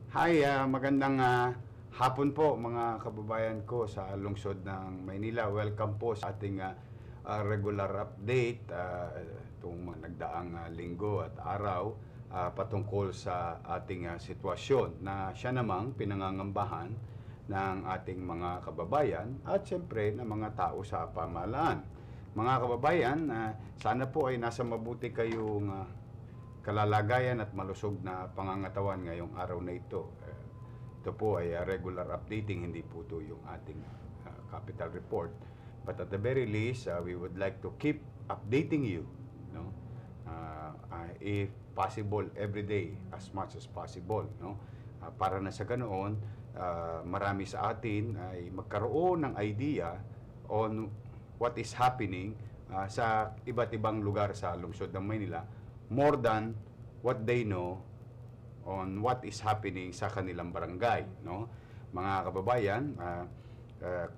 Hi, magandang hapon po mga kababayan ko sa lungsod ng Maynila. Welcome po sa ating regular update itong mga nagdaang linggo at araw patungkol sa ating sitwasyon na siya namang pinangangambahan ng ating mga kababayan at siyempre ng mga tao sa pamahalaan. Mga kababayan, sana po ay nasa mabuti kayong kalalagayan at malusog na pangangatawan ngayong araw na ito. Ito po ay regular updating, hindi po ito yung ating capital report. But at the very least, we would like to keep updating you, no? If possible, every day, as much as possible, no? Para na sa ganoon, marami sa atin ay magkaroon ng idea on what is happening sa iba't ibang lugar sa lungsod ng Maynila, more than what they know on what is happening sa kanilang barangay, no? Mga kababayan,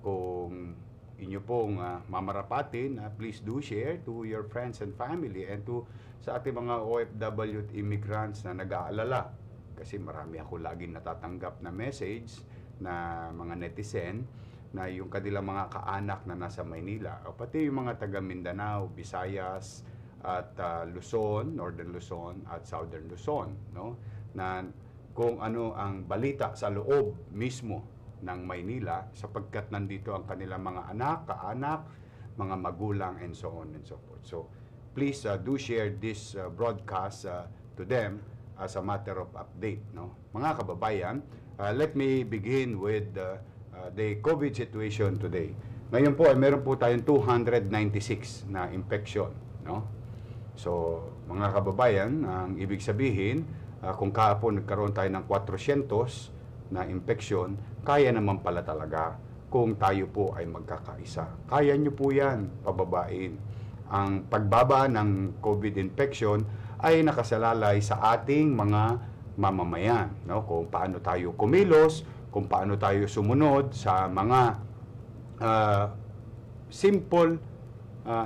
kung inyo pong mamarapatin, please do share to your friends and family and to sa ating mga OFW at immigrants na nag-aalala. Kasi marami ako laging natatanggap na message na mga netizen na yung kanilang mga kaanak na nasa Maynila, o pati yung mga taga Mindanao, Visayas, at Luzon, Northern Luzon at Southern Luzon, no? Na kung ano ang balita sa loob mismo ng Maynila sapagkat nandito ang kanilang mga anak, kaanak, mga magulang and so on and so forth. So please do share this broadcast to them as a matter of update, no? Mga kababayan, let me begin with the COVID situation today. Ngayon po ay meron po tayong 296 na infection, no? So, mga kababayan, ang ibig sabihin, kung kahapon nagkaroon tayo ng 400 na infection, kaya naman pala talaga kung tayo po ay magkakaisa. Kaya nyo po yan, pababain. Ang pagbaba ng COVID infection ay nakasalalay sa ating mga mamamayan, no? Kung paano tayo kumilos, kung paano tayo sumunod sa mga simple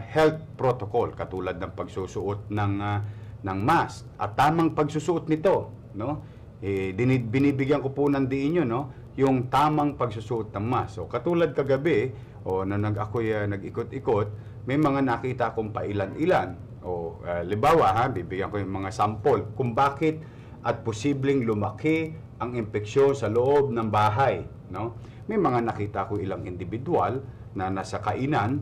health protocol katulad ng pagsusuot ng mask at tamang pagsusuot nito, no? Binibigyan ko po ng diin yun, no? Yung tamang pagsusuot ng mask. So katulad kagabi na ako'y nag-ikot-ikot, may mga nakita akong pailan-ilan. Libawa bibigyan ko yung mga sample kung bakit at posibleng lumaki ang impeksyon sa loob ng bahay, no? May mga nakita ko ilang individual na nasa kainan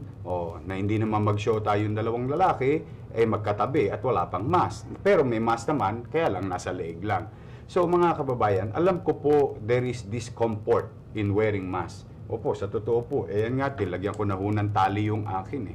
na hindi naman mag-show tayong dalawang lalaki magkatabi at wala pang mask. Pero may mask naman, kaya lang nasa leeg lang. So mga kababayan, alam ko po there is discomfort in wearing mask. Opo, sa totoo po, yan nga, tilagyan ko na ng tali yung akin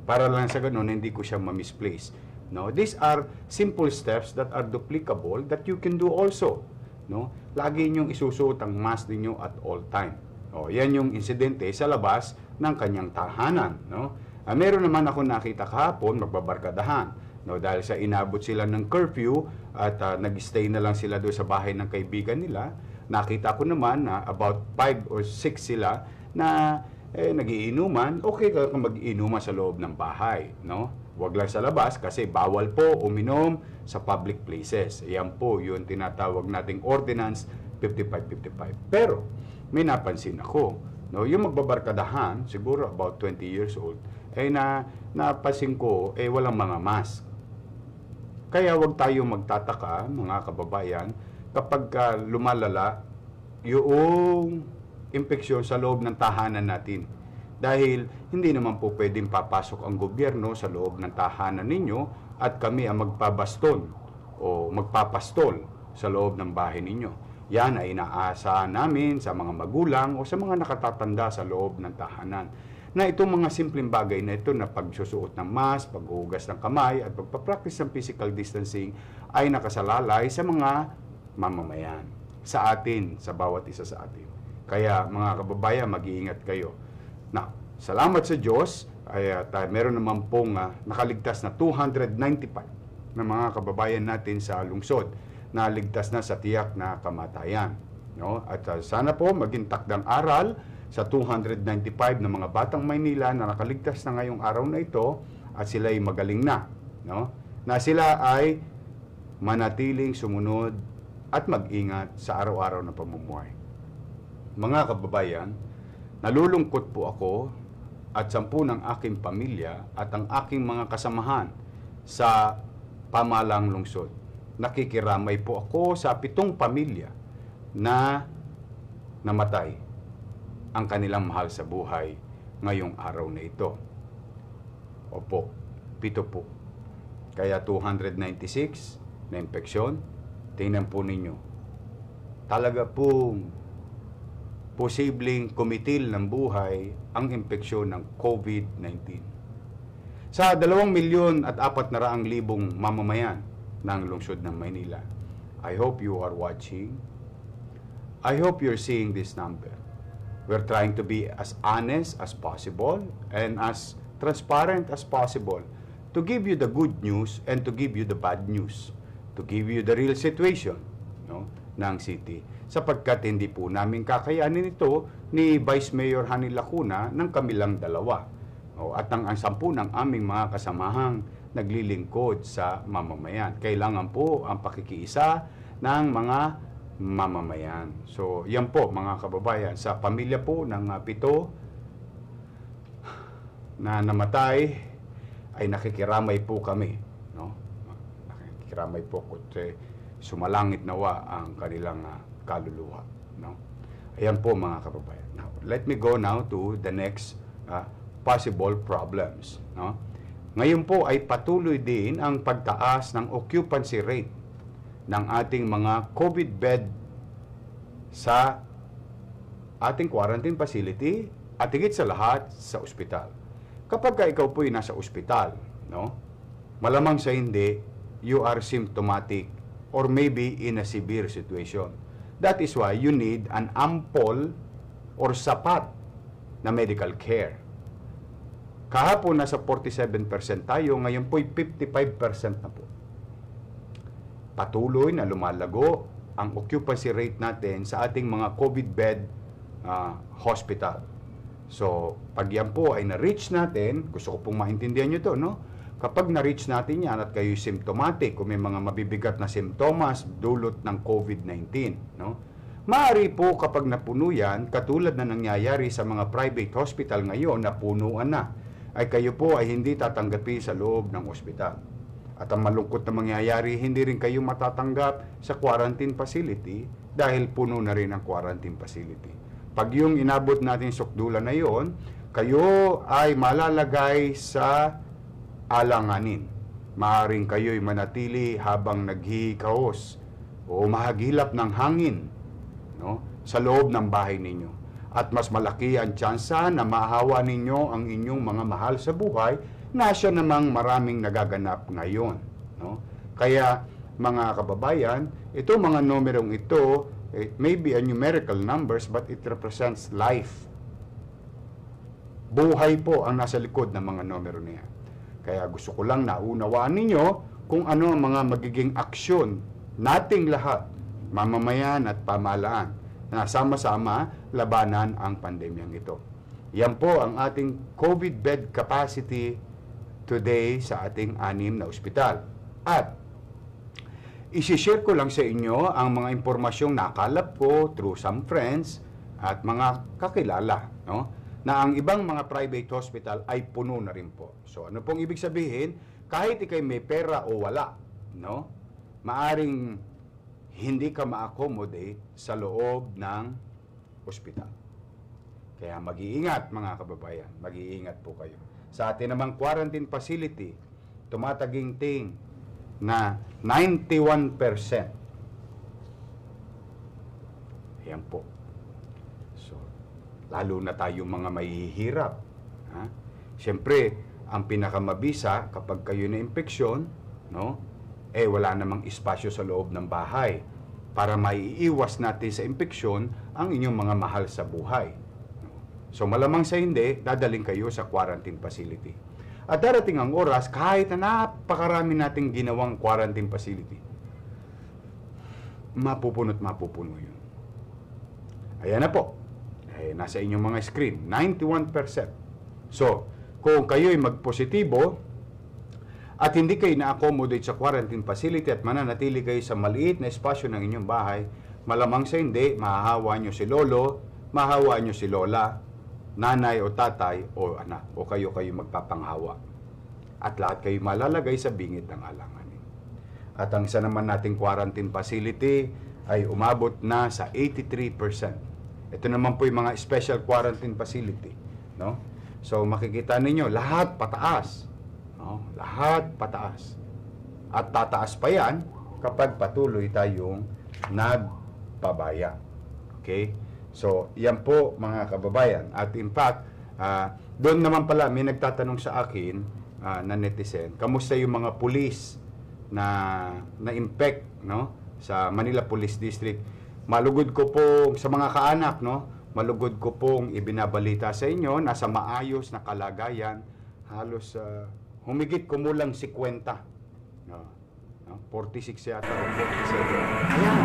para lang sa ganun, hindi ko siya ma-misplace. No? These are simple steps that are duplicable that you can do also. No? Lagi ninyong isusuot ang mask ninyo at all time. Yan yung insidente sa labas ng kanyang tahanan, no? Meron naman ako nakita kahapon magbabarkadahan, no? Dahil sa inabot sila ng curfew at nag-stay na lang sila doon sa bahay ng kaibigan nila. Nakita ko naman na about 5 or 6 sila na nagiinuman. Okay ka kung mag-iinuman sa loob ng bahay, no? Huwag lang sa labas kasi bawal po uminom sa public places. Yan po yung tinatawag nating Ordinance 5555. Pero may napansin ako, no, yung magbabarkadahan, siguro about 20 years old, napansin ko, walang mga mask. Kaya wag tayo magtataka, mga kababayan, kapag lumalala yung impeksyon sa loob ng tahanan natin. Dahil hindi naman po pwedeng papasok ang gobyerno sa loob ng tahanan ninyo at kami ang magpabaston o magpapastol sa loob ng bahay ninyo. Yan ay inaasahan namin sa mga magulang o sa mga nakatatanda sa loob ng tahanan. Na itong mga simpleng bagay na ito na pagsusuot ng mask, paghuhugas ng kamay at pagpapractice ng physical distancing ay nakasalalay sa mga mamamayan. Sa atin, sa bawat isa sa atin. Kaya mga kababayan, mag-iingat kayo. Now, salamat sa Diyos ay meron naman pong nakaligtas na 295 na mga kababayan natin sa lungsod na ligtas na sa tiyak na kamatayan, no? At sana po maging takdang aral sa 295 na mga batang Maynila na nakaligtas na ngayong araw na ito at sila ay magaling na, no? Na sila ay manatiling sumunod at mag-ingat sa araw-araw na pamumuhay. Mga kababayan, nalulungkot po ako at 10 ng aking pamilya at ang aking mga kasamahan sa pamalang lungsod. Nakikiramay po ako sa 7 pamilya na namatay ang kanilang mahal sa buhay ngayong araw na ito. Opo, 7 po. Kaya 296 na impeksyon. Tingnan po ninyo. Talaga pong posibleng kumitil ng buhay ang impeksyon ng COVID-19. Sa 2,400,000 mamamayan ng lungsod ng Maynila, I hope you are watching. I hope you're seeing this number. We're trying to be as honest as possible and as transparent as possible to give you the good news and to give you the bad news, to give you the real situation, no, ng city. Sapagkat hindi po namin kakayanin ito ni Vice Mayor Hani Lacuna ng kamilang 2 at ang 10 ng aming mga kasamahang naglilingkod sa mamamayan. Kailangan po ang pakikiisa ng mga mamamayan. So, yan po mga kababayan, sa pamilya po ng 7 na namatay, ay nakikiramay po kami, no? Nakikiramay po kasi sumalangit nawa ang kanilang kaluluwa, no? Ayan po mga kababayan. Now, let me go now to the next possible problems, no? Ngayon po ay patuloy din ang pagtaas ng occupancy rate ng ating mga COVID bed sa ating quarantine facility at higit sa lahat sa ospital. Kapag ikaw po'y nasa ospital, no, malamang sa hindi, you are symptomatic or maybe in a severe situation. That is why you need an ample or sapat na medical care. Kahapon nasa 47% tayo, ngayon po'y 55% na po. Patuloy na lumalago ang occupancy rate natin sa ating mga COVID bed hospital. So, pag yan po ay na-reach natin, gusto ko pong maintindihan nyo to, no? Kapag na-reach natin yan at kayo symptomatic, kung may mga mabibigat na simptomas dulot ng COVID-19, no? Maaari po kapag napuno yan, katulad na nangyayari sa mga private hospital ngayon na punuan na, ay kayo po ay hindi tatanggapi sa loob ng ospital. At ang malungkot na mangyayari, hindi rin kayo matatanggap sa quarantine facility dahil puno na rin ang quarantine facility. Pag yung inabot natin sukdulan na yon, kayo ay malalagay sa alanganin. Maaring kayo'y manatili habang naghihikaos o mahagilap ng hangin, no, sa loob ng bahay ninyo. At mas malaki ang tsansa na mahawa ninyo ang inyong mga mahal sa buhay na siya namang maraming nagaganap ngayon, no? Kaya mga kababayan, ito mga numerong ito, it may be a numerical numbers but it represents life. Buhay po ang nasa likod ng mga numero niya. Kaya gusto ko lang naunawaan ninyo kung ano ang mga magiging aksyon nating lahat, mamamayan at pamahalaan, na sama-sama labanan ang pandemyang ito. Yan po ang ating COVID bed capacity today sa ating 6 na ospital. At isishare ko lang sa inyo ang mga impormasyong nakalap ko through some friends at mga kakilala, no, na ang ibang mga private hospital ay puno na rin po. So ano pong ibig sabihin? Kahit ikay may pera o wala, no, maaring hindi ka ma-accommodate sa loob ng ospital. Kaya mag-iingat mga kababayan, mag-iingat po kayo. Sa atin namang quarantine facility, tumataginting na 91%. Ayan po. So, lalo na tayong mga mahihirap. Ha? Siyempre, ang pinakamabisa kapag kayo na impeksyon, no, wala namang espasyo sa loob ng bahay para maiiwas natin sa impeksyon ang inyong mga mahal sa buhay. So, malamang sa hindi, dadaling kayo sa quarantine facility. At darating ang oras, kahit na napakarami nating ginawang quarantine facility, mapupuno yun. Ayan na po. Nasa inyong mga screen, 91%. So, kung kayo'y magpositibo, at hindi kayo na-accommodate sa quarantine facility at mananatili kayo sa maliit na espasyo ng inyong bahay, malamang sa hindi, mahahawa nyo si lolo, mahahawa nyo si lola, nanay o tatay o anak, o kayo magpapanghawa. At lahat kayo malalagay sa bingit ng alanganin. At ang isa naman nating quarantine facility ay umabot na sa 83%. Ito naman po yung mga special quarantine facility, no? So makikita ninyo, lahat pataas. No? Lahat pataas. At tataas pa yan kapag patuloy tayong nagpabaya. Okay? So, yan po mga kababayan. At in fact, doon naman pala may nagtatanong sa akin na netizen, kamusta yung mga pulis na-infect, no? Sa Manila Police District. Malugod ko po sa mga kaanak, no? Malugod ko pong ibinabalita sa inyo, nasa maayos na kalagayan, halos humigit kumulang 50. No? 46 yata o 47. Ayan.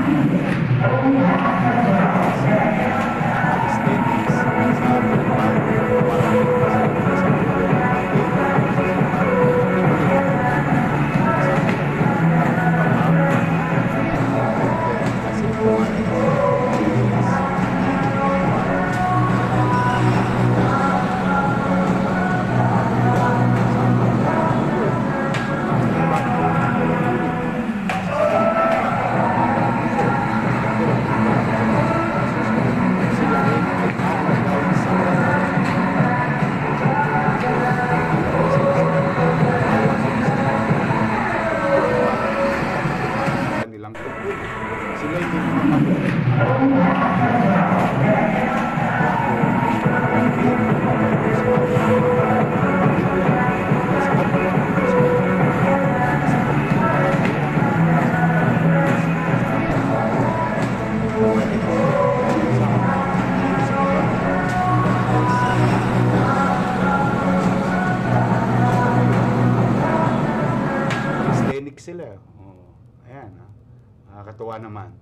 Sila. Oh, ayan, nakakatuwa naman.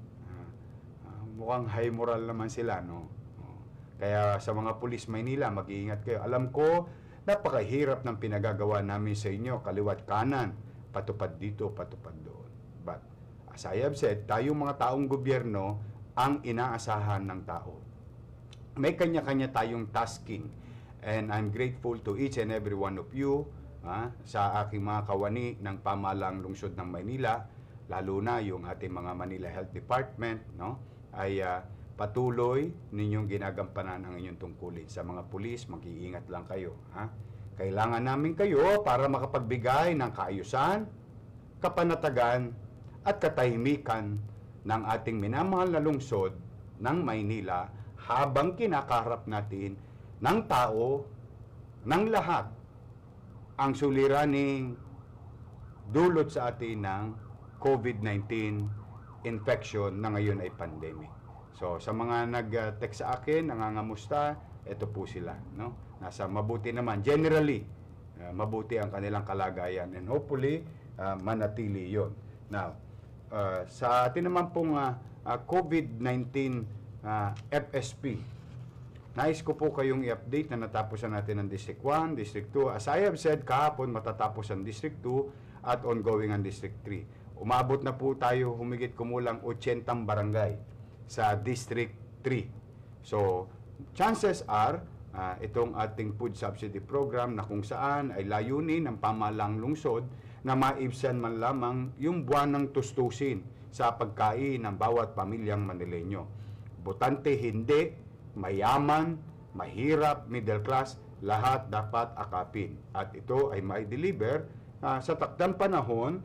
Mukhang high moral naman sila, no? Kaya sa mga pulis Maynila, mag-iingat kayo. Alam ko, napakahirap ng pinagagawa namin sa inyo, kaliwat kanan, patupad dito, patupad doon. But, as I have said, tayong mga taong gobyerno ang inaasahan ng tao. May kanya-kanya tayong tasking. And I'm grateful to each and every one of you, sa aking mga kawani ng pamahalaang lungsod ng Maynila, lalo na yung ating mga Manila Health Department, no, ay patuloy ninyong ginagampanan ang inyong tungkulin. Sa mga pulis, mag-iingat lang kayo. Kailangan namin kayo para makapagbigay ng kaayusan, kapanatagan, at katahimikan ng ating minamahal na lungsod ng Maynila habang kinakaharap natin ng tao, ng lahat, ang suliraning dulot sa atin ng COVID-19 infection na ngayon ay pandemic. So, sa mga nag-text sa akin, nangangamusta, ito po sila, no? Nasa mabuti naman. Generally, mabuti ang kanilang kalagayan and hopefully, manatili yon. Now, sa atin naman pong COVID-19 FSP, nais ko po kayong i-update na natapusan natin ang District 1, District 2. As I have said, kahapon matatapos ang District 2 at ongoing ang District 3. Umabot na po tayo humigit kumulang 80 barangay sa District 3. So, chances are, itong ating food subsidy program na kung saan ay layunin ng pamahalaang lungsod na maibsan man lamang yung buwanang tustusin sa pagkain ng bawat pamilyang Manileño. Botante hindi, mayaman, mahirap, middle class, lahat dapat akapin. At ito ay mai-deliver sa takdang panahon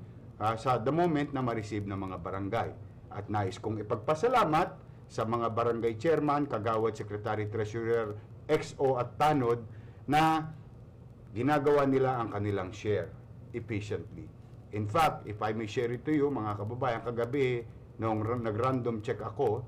sa the moment na ma-receive ng mga barangay. At nais kong ipagpasalamat sa mga barangay chairman, kagawad, secretary, treasurer, XO at tanod na ginagawa nila ang kanilang share efficiently. In fact, if I may share it to you, mga kababayan, kagabi, nung nag-random check ako,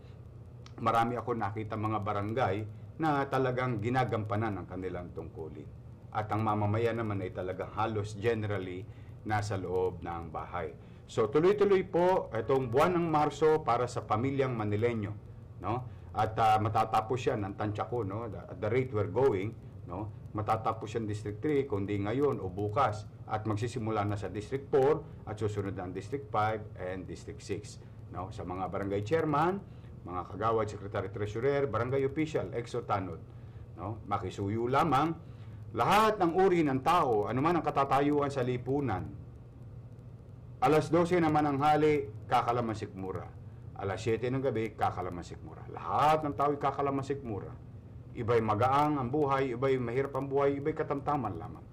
marami ako nakita mga barangay na talagang ginagampanan ang kanilang tungkulin. At ang mamamayan naman ay talagang halos generally nasa loob ng bahay. So tuloy-tuloy po itong buwan ng Marso para sa pamilyang Manileño, no? At matatapos yan ang tansya ko, no? At the rate we're going, no? Matatapos yan District 3 kundi ngayon o bukas at magsisimula na sa District 4 at susunod ang District 5 and District 6. No? Sa mga barangay chairman, mga kagawad, secretary treasurer, barangay official, exo tanod. No? Makisuyo lamang lahat ng uri ng tao, anuman ang katatayuan sa lipunan. Alas 12 naman ang hali, kakalamansikmura. Alas 7 ng gabi, kakalamansikmura. Lahat ng tao kakalamansikmura. Iba'y magaang ang buhay, iba'y mahirap ang buhay, iba'y katamtaman lamang.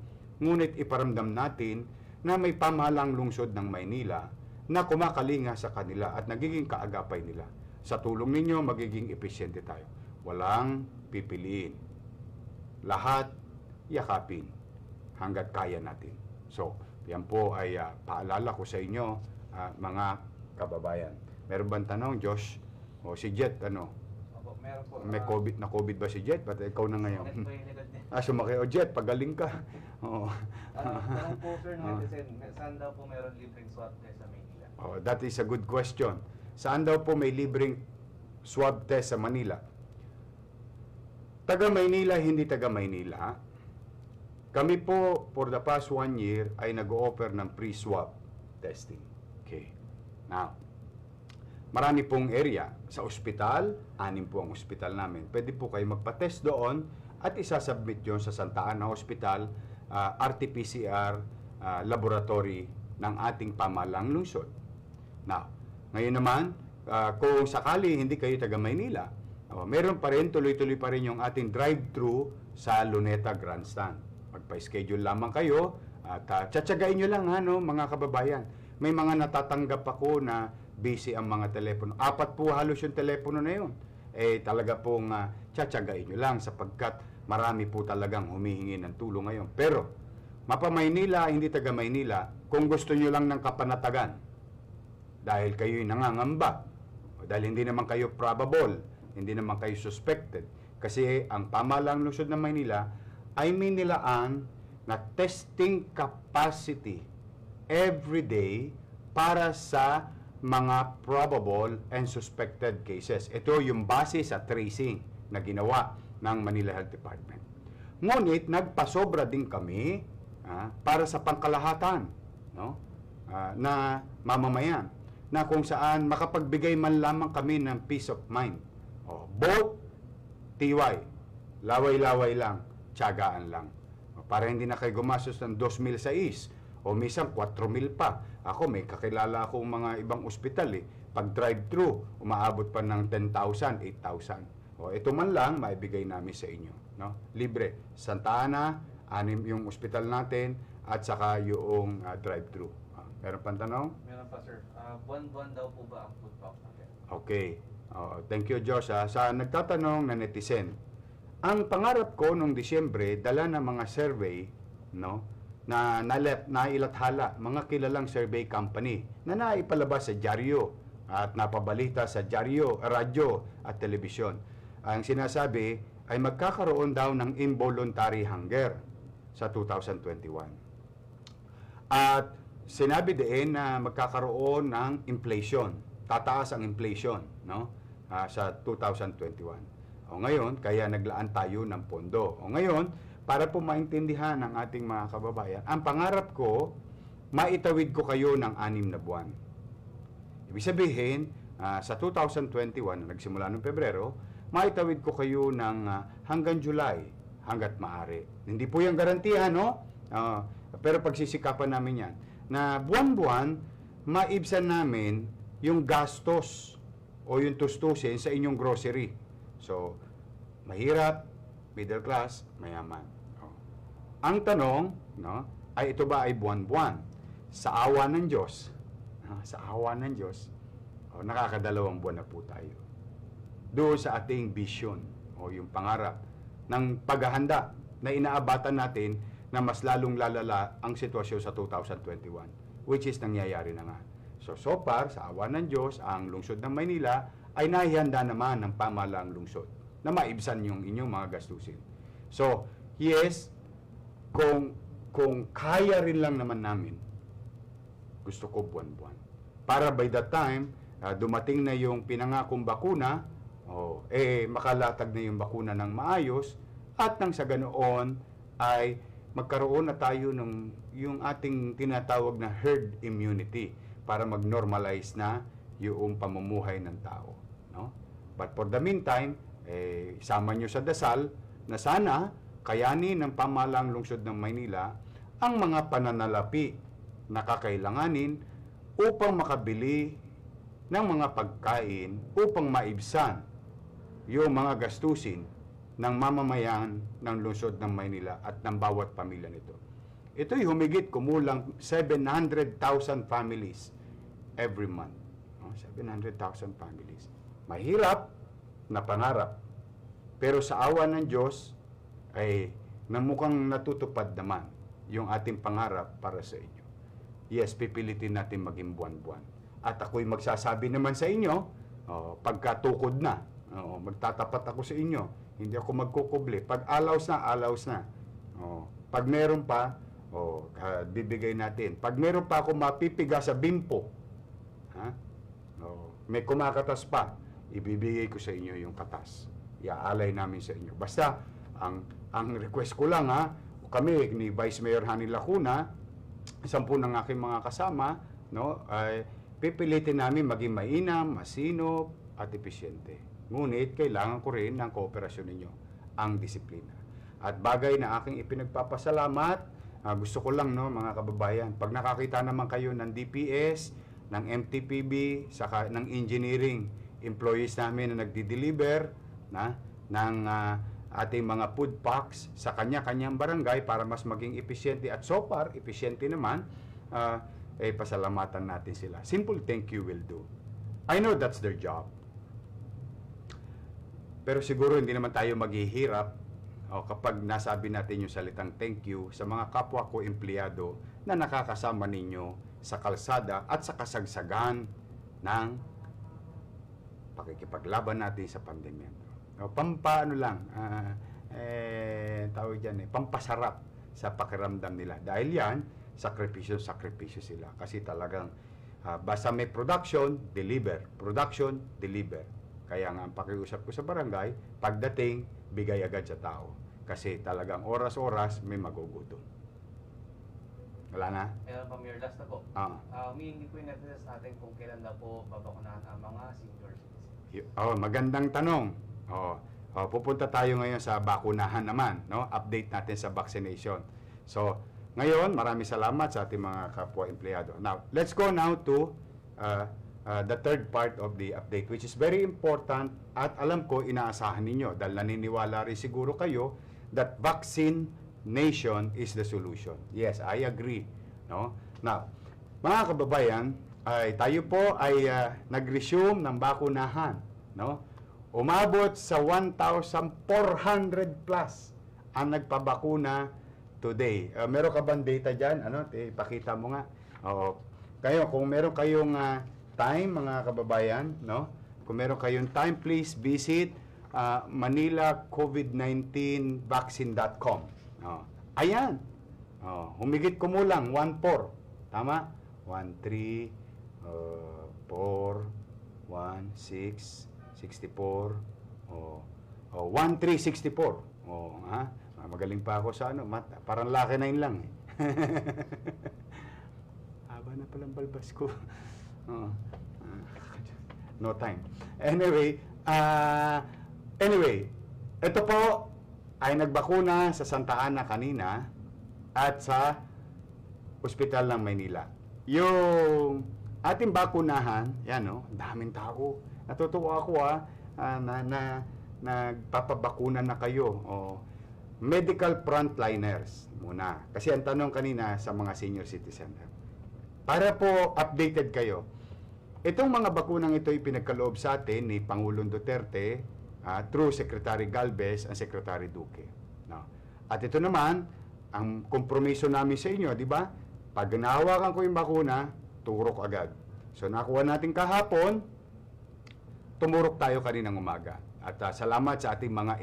Ngunit iparamdam natin na may pamahalang lungsod ng Maynila na kumakalinga sa kanila at nagiging kaagapay nila. Sa tulong ninyo, magiging epesyente tayo. Walang pipiliin. Lahat yakapin hanggat kaya natin. So, yan po ay paalala ko sa inyo, mga kababayan. Meron bang tanong, Josh? O si Jet, ano? Opo, meron po. May COVID ba si Jet? Ba't ikaw na ngayon? Sumakit po yung likod niya. Sumakit. O Jet, pagaling ka. Oo. Tanong po sir ng netizen, saan daw po meron libreng swab test sa Maynila? Oh, that is a good question. Saan daw po may libreng swab test sa Manila? Taga Maynila, hindi taga Maynila. Kami po, for the past 1 year, ay nag-o-offer ng pre-swab testing. Okay. Now, marami pong area. Sa ospital, 6 po ang ospital namin. Pwede po kayo magpa-test doon at isasubmit yun sa Santa Ana Hospital, RT-PCR laboratory ng ating pamahalang lungsod. Now, ngayon naman, kung sakali hindi kayo taga Maynila, meron pa rin, tuloy-tuloy pa rin yung ating drive-thru sa Luneta Grandstand. Magpa-schedule lamang kayo at tsatsagain nyo lang, mga kababayan. May mga natatanggap ako na busy ang mga telepono. 4 po halos yung telepono na yun. Talaga pong tsatsagain nyo lang sapagkat marami po talagang humihingi ng tulong ngayon. Pero, mapa Maynila, hindi taga Maynila, kung gusto nyo lang ng kapanatagan, dahil kayo'y nangangamba, o dahil hindi naman kayo probable, hindi naman kayo suspected, kasi ang pamahalang lungsod ng Maynila ay may nilaan na testing capacity every day para sa mga probable and suspected cases. Ito yung base sa tracing na ginawa ng Manila Health Department. Ngunit nagpasobra din kami para sa pangkalahatan, no? Na mamamayan, na kung saan makapagbigay man lamang kami ng peace of mind. Both TY, laway-laway lang, tiyagaan lang. Para hindi na kayo gumastos ng 2,006 o minsan 4,000 pa. Ako, may kakilala akong mga ibang ospital Pag drive-thru, umaabot pa ng 10,000, 8,000. Ito man lang, maibigay namin sa inyo. No? Libre. Santa Ana, 6 yung ospital natin, at saka yung drive-thru. Meron pang tanong? Meron pa sir. Buwan-buwan daw po ba ang food box natin? Okay. Thank you, Josh. Sa nagtatanong na netizen, ang pangarap ko nung Disyembre, dala ng mga survey, no, na nailathala, mga kilalang survey company na naipalabas sa dyaryo at napabalita sa dyaryo, radyo at telebisyon. Ang sinasabi ay magkakaroon daw ng involuntary hunger sa 2021. At sinabi din na magkakaroon ng inflation, tataas ang inflation, no, sa 2021. Ngayon, kaya naglaan tayo ng pondo. Ngayon, para po maintindihan ng ating mga kababayan, ang pangarap ko, maitawid ko kayo ng 6 na buwan. Ibig sabihin, sa 2021, nagsimula noong Pebrero, maitawid ko kayo ng hanggang July, hanggat maaari. Hindi po yung garantiya, no? Pero pagsisikapan namin yan, na buwan-buwan, maibsan namin yung gastos o yung tustusin sa inyong grocery. So, mahirap, middle class, mayaman. Ang tanong, no, ay ito ba ay buwan-buwan? Sa awa ng Diyos, nakakadalawang buwan na po tayo. Doon sa ating vision o yung pangarap ng paghahanda na inaabatan natin na mas lalong lalala ang sitwasyon sa 2021, which is nangyayari na nga. So far, sa awa ng Diyos, ang lungsod ng Maynila ay nahihanda naman ng pamahalaang lungsod na maibsan yung inyong mga gastusin. So, yes, kung kaya rin lang naman namin, gusto ko buwan-buwan. Para by that time, dumating na yung pinangakong bakuna, makalatag na yung bakuna ng maayos, at nang sa ganoon ay magkaroon na tayo ng yung ating tinatawag na herd immunity para mag-normalize na yung pamumuhay ng tao, no? But for the meantime, sama nyo sa dasal na sana kayanin ng pamahalaang lungsod ng Maynila ang mga pananalapi na kakailanganin upang makabili ng mga pagkain upang maibsan yung mga gastusin ng mamamayan ng lungsod ng Maynila at ng bawat pamilya nito. Ito'y humigit kumulang 700,000 families every month. 700,000 families. Mahirap na pangarap. Pero sa awa ng Diyos ay namukhang natutupad naman yung ating pangarap para sa inyo. Yes, pipilitin natin maging buwan-buwan. At ako'y magsasabi naman sa inyo, pagkatukod na, magtatapat ako sa inyo. Hindi ako magkukubli. Pag alaws na. Pag meron pa, bibigay natin. Pag meron pa ako mapipiga sa bimpo, may kumakatas pa, ibibigay ko sa inyo yung katas. Iaalay namin sa inyo. Basta, ang request ko lang kami ni Vice Mayor Hani Lacuna, 10 ng aking mga kasama, no, ay pipilitin namin maging mainam, masinop, at episyente. Ngunit, kailangan ko rin ng kooperasyon ninyo, ang disiplina. At bagay na aking ipinagpapasalamat, gusto ko lang, no, mga kababayan, pag nakakita naman kayo ng DPS, ng MTPB, saka ng engineering employees namin na nagdi-deliver ng ating mga food packs sa kanya-kanyang barangay para mas maging episyente. At so far, episyente naman, pasalamatan natin sila. Simple thank you will do. I know that's their job. Pero siguro hindi naman tayo maghihirap kapag nasabi natin yung salitang thank you sa mga kapwa ko empleyado na nakakasama ninyo sa kalsada at sa kasagsagan ng pakikipaglaban natin sa pandemya. Pampaano lang, tawag dyan pampasarap sa pakiramdam nila. Dahil yan, sakripisyo sila. Kasi talagang, basta may production, deliver. Production, deliver. Kaya nga, ang pakiusap ko sa barangay, pagdating, bigay agad sa tao. Kasi talagang oras-oras, may magugutom. Wala na? Meron pa, Mayor, last na po. Humihingi po yung netizen sa atin kung kailan na po babakunahan ang mga senior citizens. Magandang tanong. Pupunta tayo ngayon sa bakunahan naman, no? Update natin sa vaccination. So, ngayon, maraming salamat sa ating mga kapwa empleyado. Now, let's go now to the third part of the update, which is very important at alam ko inaasahan ninyo dahil naniniwala rin siguro kayo that vaccination is the solution. Yes, I agree. No? Now, mga kababayan, tayo po ay nag-resume ng bakunahan. No? Umabot sa 1,400 plus ang nagpabakuna today. Meron ka bang data dyan? Ipakita mo nga. Kayo, kung meron kayong time, mga kababayan, no? Kung meron kayong time, please visit manilacovid19vaccine.com. Ayan. Humigit kumulang 1,400. Tama? 1,300, 4, 1,600, 64, 1,364. Magaling pa ako sa parang laki na yun lang. Haba na palang balbas ko. No time. Anyway, ito po ay nagbakuna sa Santa Ana kanina at sa Ospital ng Maynila. Yung ating bakunahan, yan daming tao. Natutuwa ako na nagpapabakuna na kayo. Medical frontliners muna. Kasi ang tanong kanina sa mga senior citizen. Para po updated kayo, itong mga bakunang ito ay pinagkaloob sa atin ni Pangulong Duterte through Secretary Galvez and Secretary Duque. No? At ito naman, ang kompromiso namin sa inyo, di ba? Pag nahawakan ko yung bakuna, turok agad. So nakuha natin kahapon, tumurok tayo kaninang umaga. At salamat sa ating mga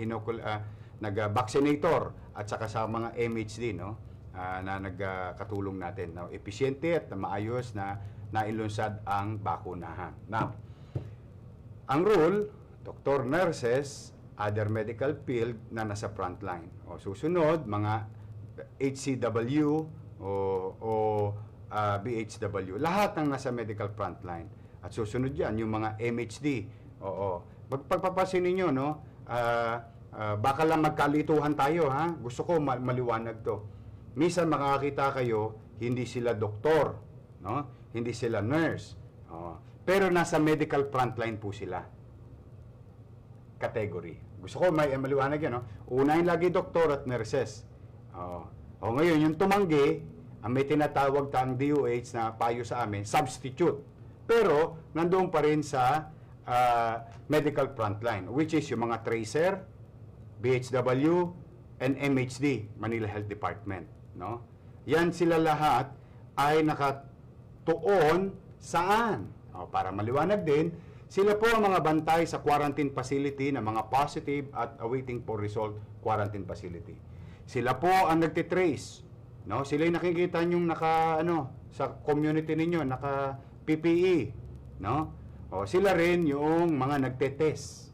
nag-vaccinator at saka sa mga MHD, no? Na nagkatulong natin. No? Episyente at maayos na nailunsad ang bakunahan. Now, ang rule, doktor, nurses, other medical field na nasa frontline. Susunod, mga HCW o BHW. Lahat ng nasa medical frontline. At susunod yan, yung mga MHD. Oo. Pagpapasin ninyo, no? Baka lang magkalituhan tayo, ha? Gusto ko maliwanag to. Minsan makakakita kayo, hindi sila doktor, no? Hindi sila nurse. Pero nasa medical frontline po sila. Category. Gusto ko maliwanag yan, no? Unahin lagi doktor at nurses. Ngayon, yung tumanggi, ang may tinatawag tayong DOH na payo sa amin, substitute. Pero, nandoon pa rin sa medical frontline, which is yung mga tracer, BHW, and MHD, Manila Health Department. No? Yan sila lahat ay nakatuon saan? Para maliwanag din, sila po ang mga bantay sa quarantine facility na mga positive at awaiting for result quarantine facility. Sila po ang nagtitrace. No? Sila yung nakikita nyong sa community ninyo, naka PPE. No? Sila rin yung mga nagtetest.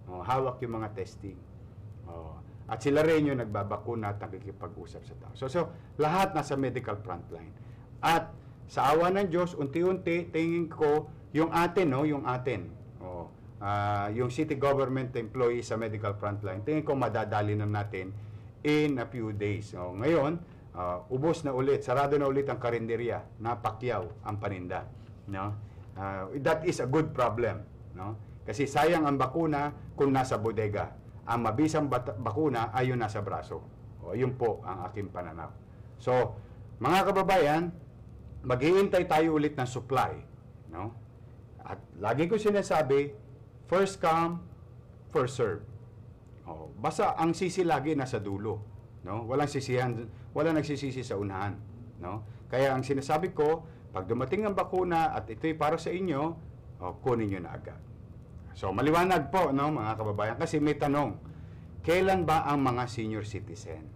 Hawak yung mga testing. At sila rin yung nagbabakuna at nakikipag-usap sa tao. So lahat nasa medical frontline. At sa awa ng Diyos, unti-unti, tingin ko, yung atin, yung city government employees sa medical frontline, tingin ko madadali na natin in a few days. Ngayon, ubos na ulit, sarado na ulit ang karinderya, napakyaw ang paninda. No? That is a good problem. No? Kasi sayang ang bakuna kung nasa bodega. Ang mabisang bakuna ay yung nasa braso. Yun po ang aking pananaw. So, mga kababayan, maghihintay tayo ulit ng supply. No? At lagi ko sinasabi, first come, first serve. Basta ang sisi lagi nasa dulo. No? Walang nagsisisi sa unahan. No? Kaya ang sinasabi ko, pag dumating ang bakuna at ito'y para sa inyo, kunin nyo na agad. So, maliwanag po, no, mga kababayan, kasi may tanong, kailan ba ang mga senior citizen?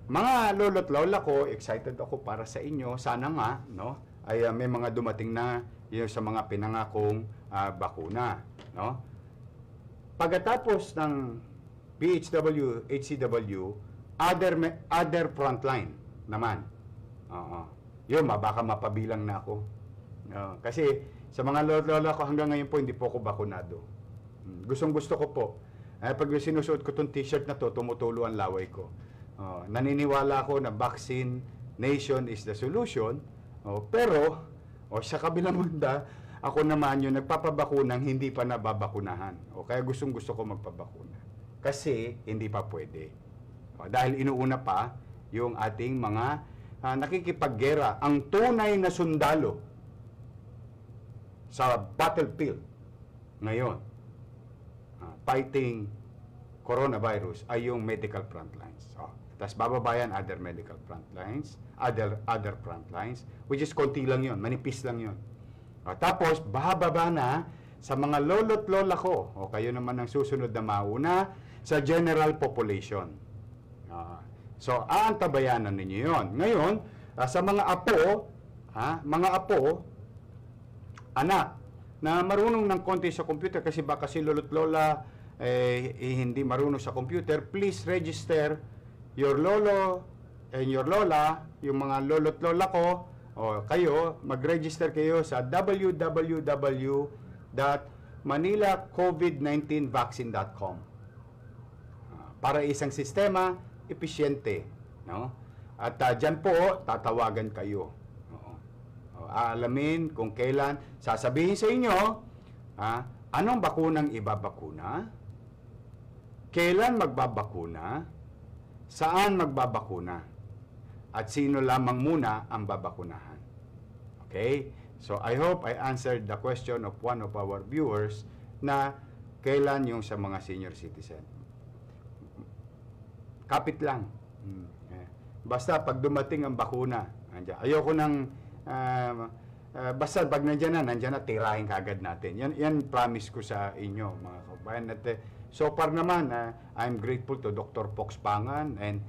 Mga lolo't lola ko, excited ako para sa inyo, sana nga, no, ay may mga dumating na yun sa mga pinangakong bakuna. No? Pagkatapos ng BHW, HCW, other frontline naman. Yun, baka mapabilang na ako. Kasi sa mga lola ko hanggang ngayon po, hindi po ako bakunado. Gustong-gusto ko po. Pag sinusuot ko itong t-shirt na to, tumutulo ang laway ko. Naniniwala ako na vaccination is the solution. Pero, sa kabilang banda, ako naman yung nagpapabakunang hindi pa nababakunahan. Kaya gustong-gusto ko magpabakuna. Kasi hindi pa pwede. Dahil inuuna pa yung ating mga nakikipaggera, ang tunay na sundalo sa battlefield ngayon, fighting coronavirus ay yung medical frontlines. Tapos bababayan other medical frontlines, other frontlines, which is konti lang yun, manipis lang yun. Tapos bababa na sa mga lolo't lola ko, kayo naman ang susunod na mauna sa general population. So, aantabayanan ninyo yun. Ngayon, sa mga apo, anak, na marunong ng konti sa computer, kasi baka si lolo't lola hindi marunong sa computer, please register your lolo and your lola, yung mga lolo't lola ko, kayo, mag-register kayo sa www.manilacovid19vaccine.com para isang sistema epesyente, no? At dyan po, tatawagan kayo. Aalamin kung kailan, sasabihin sa inyo, anong bakunang ibabakuna, kailan magbabakuna, saan magbabakuna, at sino lamang muna ang babakunahan. Okay? So, I hope I answered the question of one of our viewers na kailan yung sa mga senior citizen. Kapit lang. Basta pag dumating ang bakuna, ayoko nang basta pag nandiyan na, tirahin kagad natin. Yan promise ko sa inyo, mga kabayan. So far naman, I'm grateful to Dr. Fox Pangan and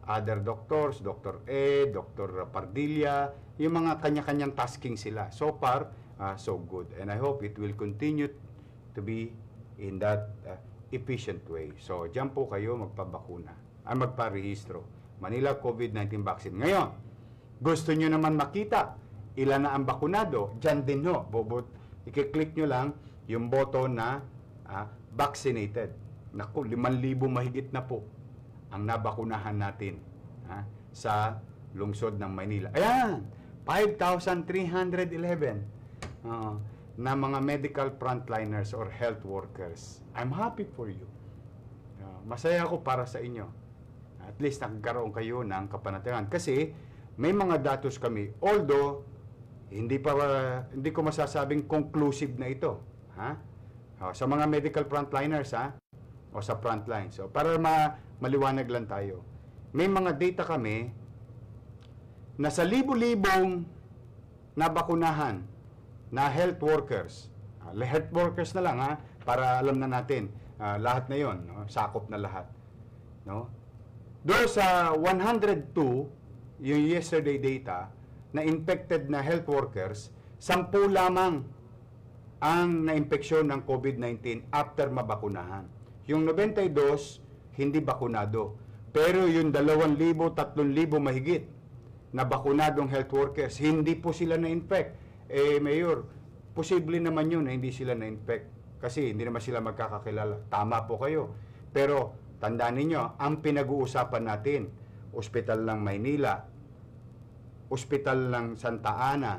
other doctors, Dr. Ed, Dr. Pardilla, yung mga kanya-kanyang tasking sila. So far, so good. And I hope it will continue to be in that efficient way. So, dyan po kayo magpabakuna. ang magparehistro. Manila COVID-19 vaccine. Ngayon, gusto nyo naman makita ilan na ang bakunado, dyan din ho. I-click nyo lang yung button na vaccinated. Naku, 5,000 mahigit na po ang nabakunahan natin sa lungsod ng Maynila. Ayan, 5,311 na mga medical frontliners or health workers. I'm happy for you. Masaya ako para sa inyo. At least nagkaroon kayo ng kapanatagan. Kasi may mga datos kami, although hindi ko masasabing conclusive na ito. Sa mga medical frontliners, o sa frontline. So, para maliwanag lang tayo. May mga data kami na sa libo-libong nabakunahan na health workers. Health workers na lang, para alam na natin. Lahat na yon, no? Sakop na lahat. No? Doon sa 102, yung yesterday data, na infected na health workers, 10 lamang ang naimpeksyon ng COVID-19 after mabakunahan. Yung 92, hindi bakunado. Pero yung 2,000, 3,000 mahigit na bakunadong health workers, hindi po sila na-infect. Mayor, posible naman yun na hindi sila na-infect. Kasi hindi naman sila magkakakilala. Tama po kayo. Pero tandaan ninyo, ang pinag-uusapan natin, Ospital ng Maynila, Ospital ng Santa Ana,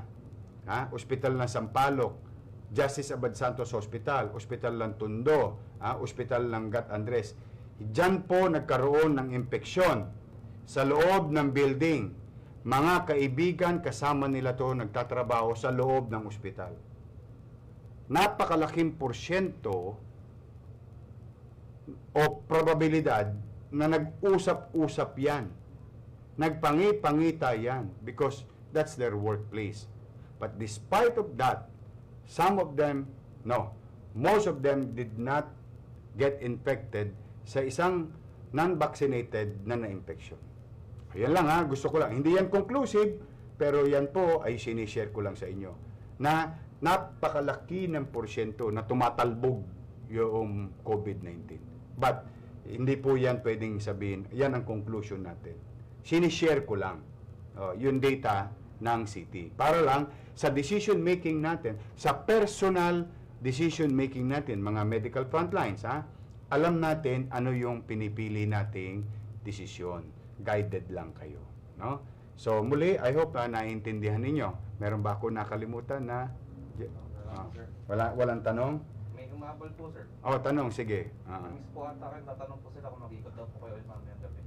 Ospital ng Sampaloc, Justice Abad Santos Hospital, Ospital ng Tondo, Ospital ng Gat Andres. Diyan po nagkaroon ng impeksyon sa loob ng building. Mga kaibigan, kasama nila to nagtatrabaho sa loob ng ospital. Napakalaking porsyento o probabilidad na nag-usap-usap yan. Nagpangi-pangita yan because that's their workplace. But despite of that, most of them did not get infected sa isang non-vaccinated na na-infection. Ayan lang gusto ko lang. Hindi yan conclusive, pero yan po ay sinishare ko lang sa inyo. Na napakalaki ng porsyento na tumatalbog yung COVID-19. But, hindi po yan pwedeng sabihin, yan ang conclusion natin. Sinishare ko lang yung data ng city. Para lang sa decision making natin, sa personal decision making natin, mga medical frontlines, alam natin ano yung pinipili nating desisyon. Guided lang kayo, no? So muli, I hope naiintindihan ninyo. Meron ba ako nakalimutan na walang tanong? May umabol po, sir. Tanong, sige. Miss po ata kayo, tatanong po sila kung mag-ikot daw po kayo ulit mamayang gabi.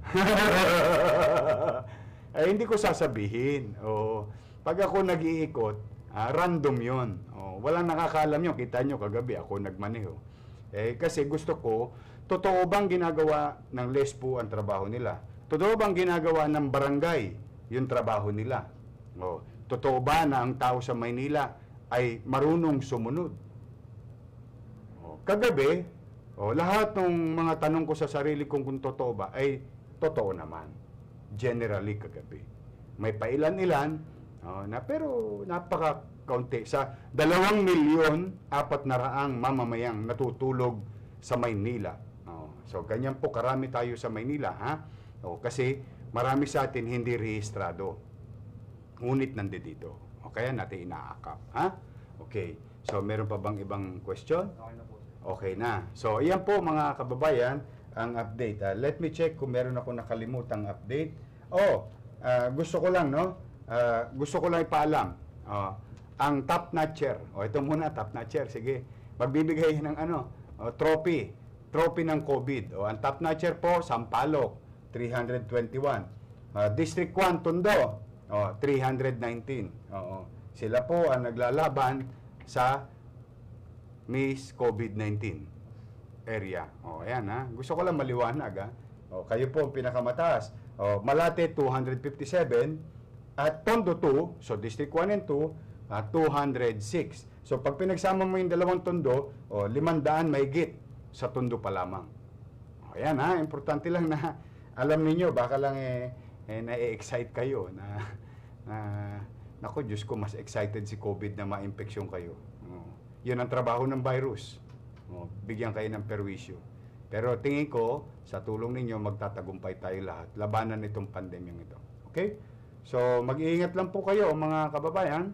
Hindi ko sasabihin. Pag ako nag-iikot, random yon. Walang nakakaalam nyo. Kita nyo kagabi ako nagmaneho. Kasi gusto ko, totoo bang ginagawa ng LESPO ang trabaho nila? Totoo bang ginagawa ng barangay yung trabaho nila? Totoo ba na ang tao sa Maynila ay marunong sumunod? Kagabi, lahat ng mga tanong ko sa sarili kong kung totoo ba, ay totoo naman. Generally kagabi. May pailan-ilan, pero napaka-kaunti. Sa 2,400,000 mamamayang natutulog sa Maynila. So, ganyan po karami tayo sa Maynila, kasi marami sa atin hindi rehistrado. Ngunit nandito. Kaya natin inaakap. Okay. So, meron pa bang ibang question? Okay na po, sir. Okay na. So, iyan po mga kababayan, ang update. Let me check kung meron ako nakalimutang update. Gusto ko lang, gusto ko lang ipaalam. Ang top notcher. Ito muna, top notcher. Sige. Magbibigay ng trophy. Trophy ng COVID. Ang top notcher po, Sampaloc, 321. District 1, Tondo, 319. Sila po ang naglalaban sa Miss COVID-19 area. Ayan Gusto ko lang maliwanag kayo po ang pinakamataas. Malate 257 at Tondo 2, so District 1 and 2, 206. So pag pinagsama mo yung dalawang Tondo, 500 mahigit sa Tondo pa lamang. Ayan importante lang na alam niyo baka lang na-excite kayo na naku, Diyos ko, mas excited si COVID na ma-infeksyon kayo. Yun ang trabaho ng virus. Bigyan kayo ng perwisyo. Pero tingin ko, sa tulong ninyo, magtatagumpay tayo lahat. Labanan itong pandemyang ito. Okay? So, mag-iingat lang po kayo, mga kababayan,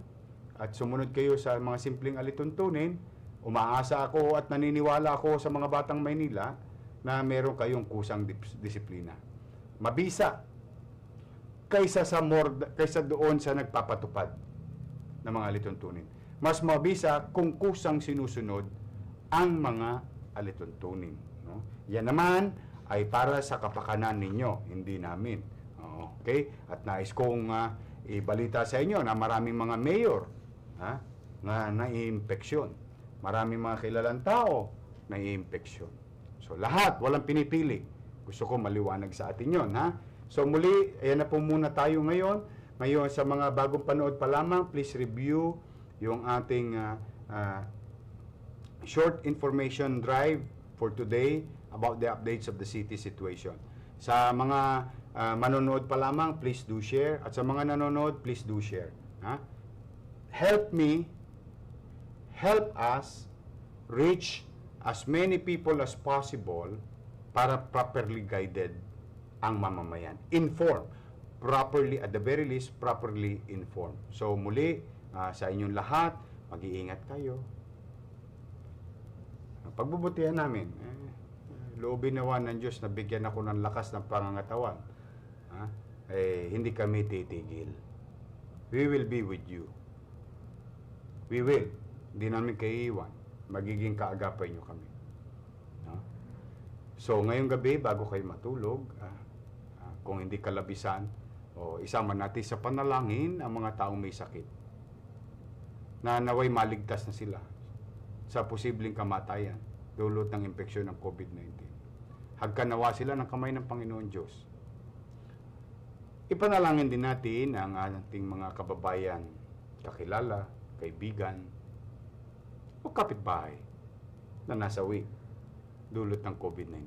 at sumunod kayo sa mga simpleng alituntunin. Umaasa ako at naniniwala ako sa mga batang Maynila na meron kayong kusang disiplina. Mabisa kaysa doon sa nagpapatupad ng mga alituntunin. Mas mabisa kung kusang sinusunod ang mga alituntunin. No? Yan naman ay para sa kapakanan ninyo, hindi namin. Okay? At nais kong ibalita sa inyo na maraming mga mayor na nai-impeksyon. Maraming mga kilalang tao nai-impeksyon. So lahat, walang pinipili. Gusto ko maliwanag sa atin yon, ha? So muli, ayan na po muna tayo ngayon. Ngayon, sa mga bagong panood pa lamang, please review yung ating short information drive for today about the updates of the city situation. Sa mga manonood pa lamang, please do share. At sa mga nanonood, please do share. Ha? Help us reach as many people as possible para properly guided ang mamamayan. Inform. Properly, at the very least, properly informed. So muli, sa inyong lahat, mag-iingat kayo. Pagbubutihan namin, loobin nawa ng Diyos na bigyan ako ng lakas ng pangangatawan. Hindi kami titigil. We will be with you. We will. Hindi namin kayo iiwan. Magiging kaagapay nyo kami. So, ngayong gabi, bago kayo matulog, kung hindi kalabisan, isama natin sa panalangin ang mga taong may sakit na naway maligtas na sila sa posibleng kamatayan dulot ng impeksyon ng COVID-19. Hagkanawa sila ng kamay ng Panginoon Diyos. Ipanalangin din natin ang ating mga kababayan, kakilala, kaibigan, o kapitbahay na nasawi dulot ng COVID-19.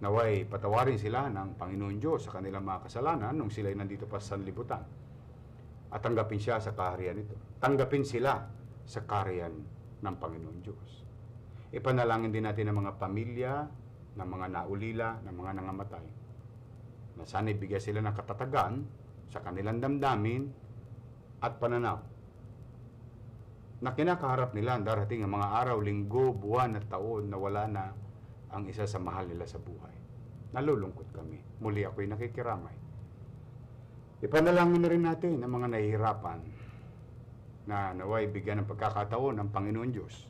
Naway patawarin sila ng Panginoon Diyos sa kanilang mga kasalanan nung sila'y nandito pa sa sanlibutan. At tanggapin siya sa kaharian nito. Tanggapin sila sa kaharian ng Panginoon Diyos. Ipanalangin din natin ang mga pamilya, ng mga naulila, ng mga nangamatay. Na sana ibigay sila ng katatagan sa kanilang damdamin at pananaw. Na kinakaharap nila ang darating ang mga araw, linggo, buwan at taon na wala na ang isa sa mahal nila sa buhay. Nalulungkot kami. Muli ako'y nakikiramay. Ipanalangin na rin natin ang mga nahihirapan na naway bigyan ng pagkakataon ng Panginoon Diyos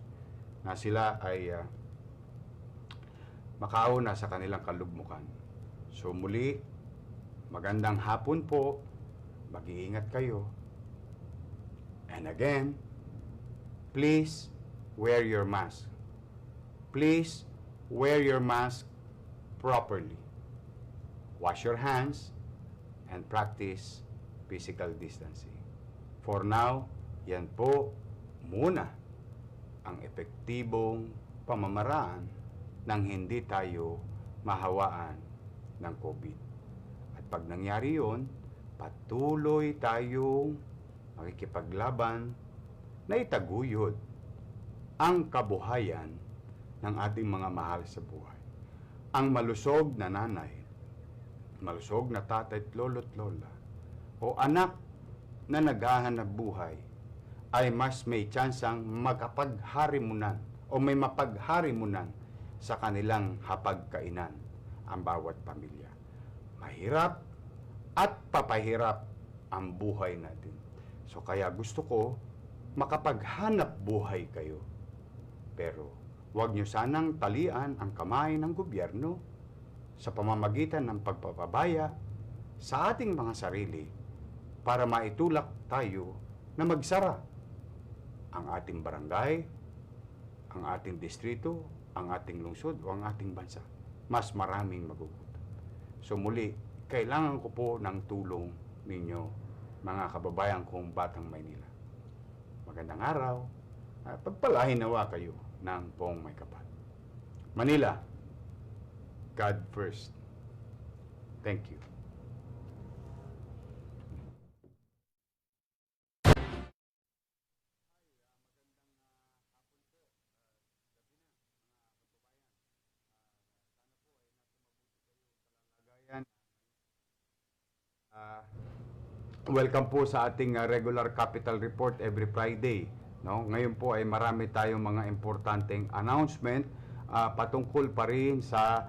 na sila ay makauna sa kanilang kalugmukan. So muli, magandang hapon po. Mag-iingat kayo. And again, please wear your mask. Please wear your mask properly. Wash your hands and practice physical distancing. For now, yan po muna ang epektibong pamamaraan nang hindi tayo mahawaan ng COVID. At pag nangyari yun, patuloy tayong makikipaglaban na itaguyod ang kabuhayan ng ating mga mahal sa buhay. Ang malusog na nanay, malusog na tatay at lolo't lola, o anak na naghahanap buhay, ay mas may tsansang magapagharimunan o may mapagharimunan sa kanilang hapagkainan ang bawat pamilya. Mahirap at papahirap ang buhay natin. So kaya gusto ko makapaghanap buhay kayo. Pero huwag nyo sanang talian ang kamay ng gobyerno sa pamamagitan ng pagpapabaya sa ating mga sarili para maitulak tayo na magsara ang ating barangay, ang ating distrito, ang ating lungsod o ang ating bansa. Mas maraming magugutom. So muli, kailangan ko po ng tulong ninyo, mga kababayan kong Batang Maynila. Magandang araw. Pagpalain nawa kayo ng poong may kapal. Manila, God first. Thank you. welcome po sa ating regular capital report every Friday. No? Ngayon po ay marami tayong mga importanteng announcement patungkol pa rin sa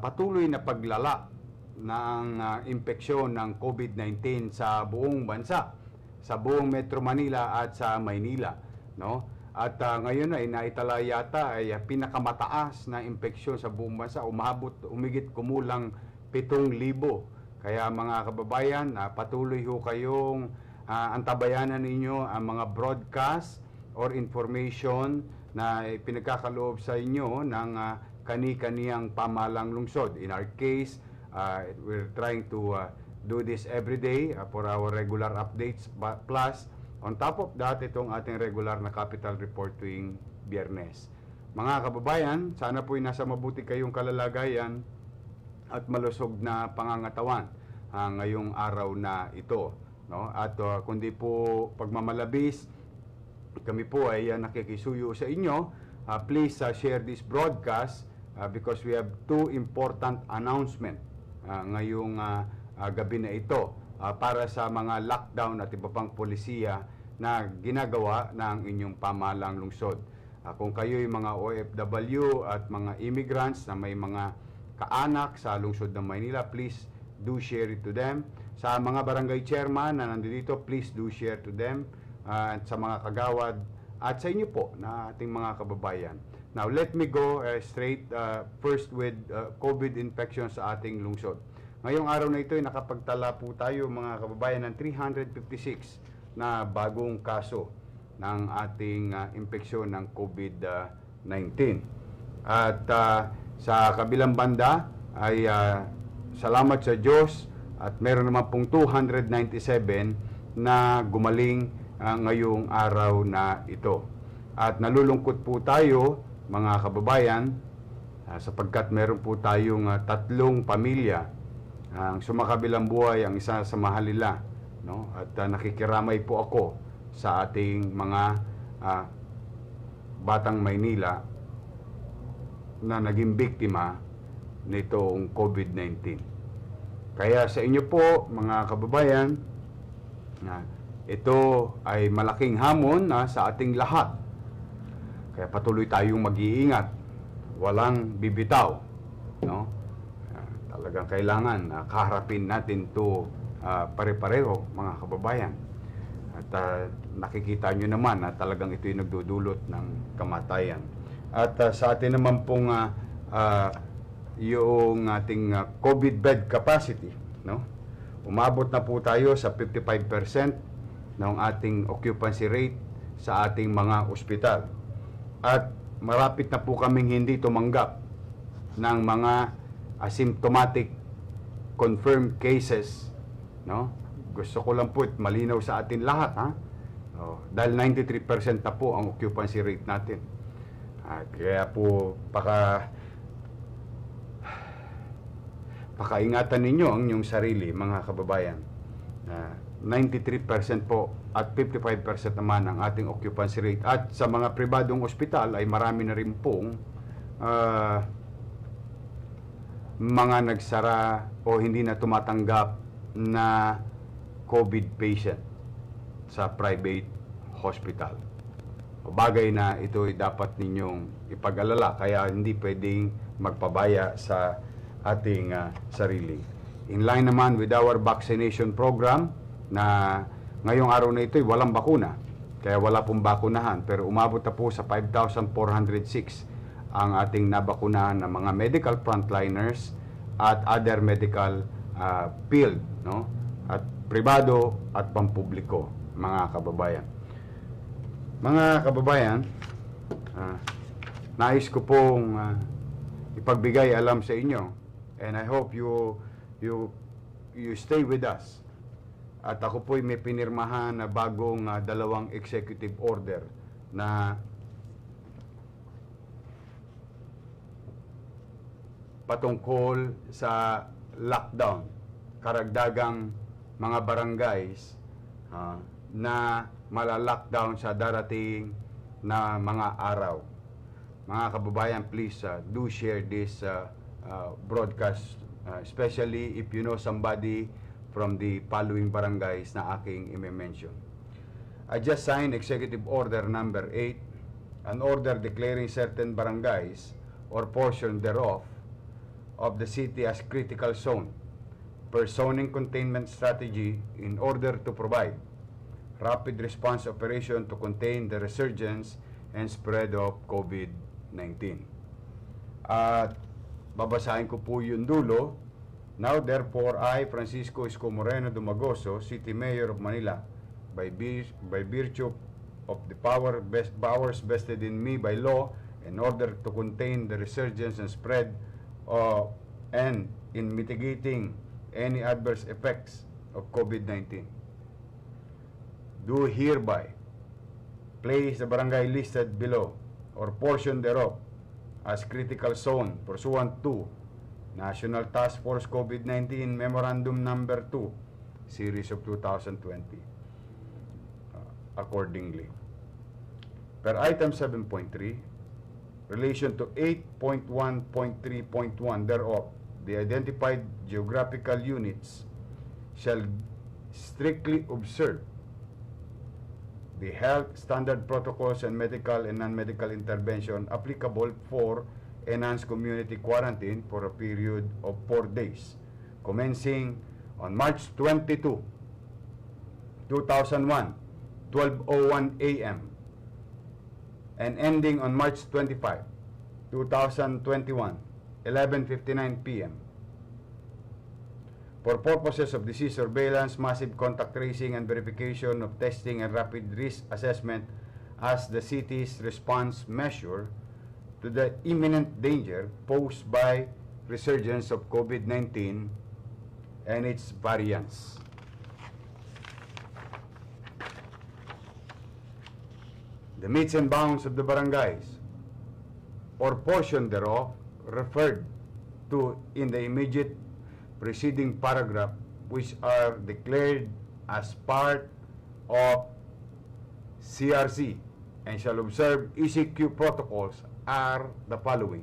patuloy na paglala ng impeksyon ng COVID-19 sa buong bansa, sa buong Metro Manila at sa Maynila, no? At ngayon ay naitala yata ay pinakamataas na impeksyon sa buong bansa, umigit kumulang 7,000. Kaya mga kababayan, patuloy ho kayong antabayanan ninyo ang mga broadcast or information na pinagkakaloob sa inyo ng kani-kaniyang pamahalang lungsod. In our case, we're trying to do this every day for our regular updates, plus on top of that, itong ating regular na capital report tuwing Biyernes. Mga kababayan, sana po'y nasa mabuti kayong kalalagayan at malusog na pangangatawan ngayong araw na ito, no? At kundi po pagmamalabis, kami po ay nakikisuyo sa inyo. Please share this broadcast because we have two important announcement ngayong gabi na ito para sa mga lockdown at iba pang polisiya na ginagawa ng inyong pamahalang lungsod. Kung kayo'y mga OFW at mga immigrants na may mga kaanak sa lungsod ng Maynila, please do share it to them. Sa mga barangay chairman na nandito, please do share to them. At sa mga kagawad at sa inyo po na ating mga kababayan. Now, let me go straight first with COVID infection sa ating lungsod. Ngayong araw na ito ay nakapagtala po tayo mga kababayan ng 356 na bagong kaso ng ating impeksyon ng COVID-19. At sa kabilang banda ay salamat sa Diyos at meron naman pong 297 na gumaling ngayong araw na ito. At nalulungkot po tayo mga kababayan sapagkat meron po tayong 3 pamilya ang sumakabilang buhay, ang isa sa Mahalila, no? At nakikiramay po ako sa ating mga batang Maynila na naging biktima nitong COVID-19. Kaya sa inyo po mga kababayan, ito ay malaking hamon sa ating lahat. Kaya patuloy tayong mag-iingat, walang bibitaw, no? Talagang kailangan kaharapin natin to pare-pareho mga kababayan. At nakikita nyo naman na talagang ito'y nagdudulot ng kamatayan. At sa atin naman pong yung ating COVID bed capacity, no? Umabot na po tayo sa 55% ng ating occupancy rate sa ating mga ospital. At marapit na po kaming hindi tumanggap ng mga asymptomatic confirmed cases, no? Gusto ko lang po malinaw sa atin lahat, ha? Dahil 93% na po ang occupancy rate natin. Kaya po pakaingatan ninyo ang inyong sarili, mga kababayan. 93% po at 55% naman ang ating occupancy rate. At sa mga pribadong ospital ay marami na rin pong mga nagsara o hindi na tumatanggap na COVID patient sa private hospital. Bagay na ito ay dapat ninyong ipag-alala, kaya hindi pwedeng magpabaya sa ating sarili. In line naman with our vaccination program na ngayong araw na ito ay walang bakuna, kaya wala pong bakunahan, pero umabot na po sa 5,406 ang ating nabakunahan ng mga medical frontliners at other medical field, no? At pribado at pampubliko, mga kababayan. Mga kababayan, nais ko pong ipagbigay alam sa inyo, and I hope you stay with us. At ako po'y may pinirmahan na bagong 2 executive order na patungkol sa lockdown, karagdagang mga barangays na mala-lockdown sa darating na mga araw. Mga kababayan, please do share this broadcast, especially if you know somebody from the following barangays na aking i-mention. I just signed Executive Order Number 8, an order declaring certain barangays or portion thereof of the city as critical zone per zoning containment strategy in order to provide rapid response operation to contain the resurgence and spread of COVID-19. At babasahin ko po yung dulo. Now therefore, I, Francisco Isko Moreno Dumagoso, City Mayor of Manila, by virtue of the powers vested in me by law in order to contain the resurgence and spread and in mitigating any adverse effects of COVID-19, do hereby place the barangay listed below or portion thereof as critical zone pursuant to National Task Force COVID-19 Memorandum Number 2, Series of 2020, accordingly. Per item 7.3, relation to 8.1.3.1 thereof, the identified geographical units shall strictly observe the health standard protocols and medical and non-medical intervention applicable for enhanced community quarantine for a period of 4 days, commencing on March 22, 2001, 12:01 a.m. and ending on March 25, 2021, 11:59 p.m. For purposes of disease surveillance, massive contact tracing and verification of testing and rapid risk assessment as the city's response measure to the imminent danger posed by resurgence of COVID-19 and its variants. The metes and bounds of the barangays or portion thereof referred to in the immediate preceding paragraph, which are declared as part of CRC and shall observe ECQ protocols are the following: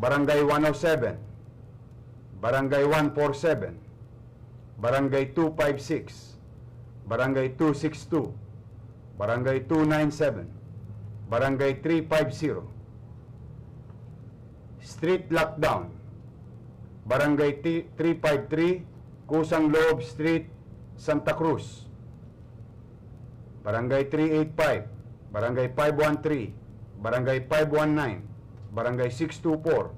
Barangay 107, Barangay 147, Barangay 256, Barangay 262, Barangay 297, Barangay 350, Street Lockdown, Barangay 353, Kusang Loob Street, Santa Cruz, Barangay 385, Barangay 513, Barangay 519, Barangay 624,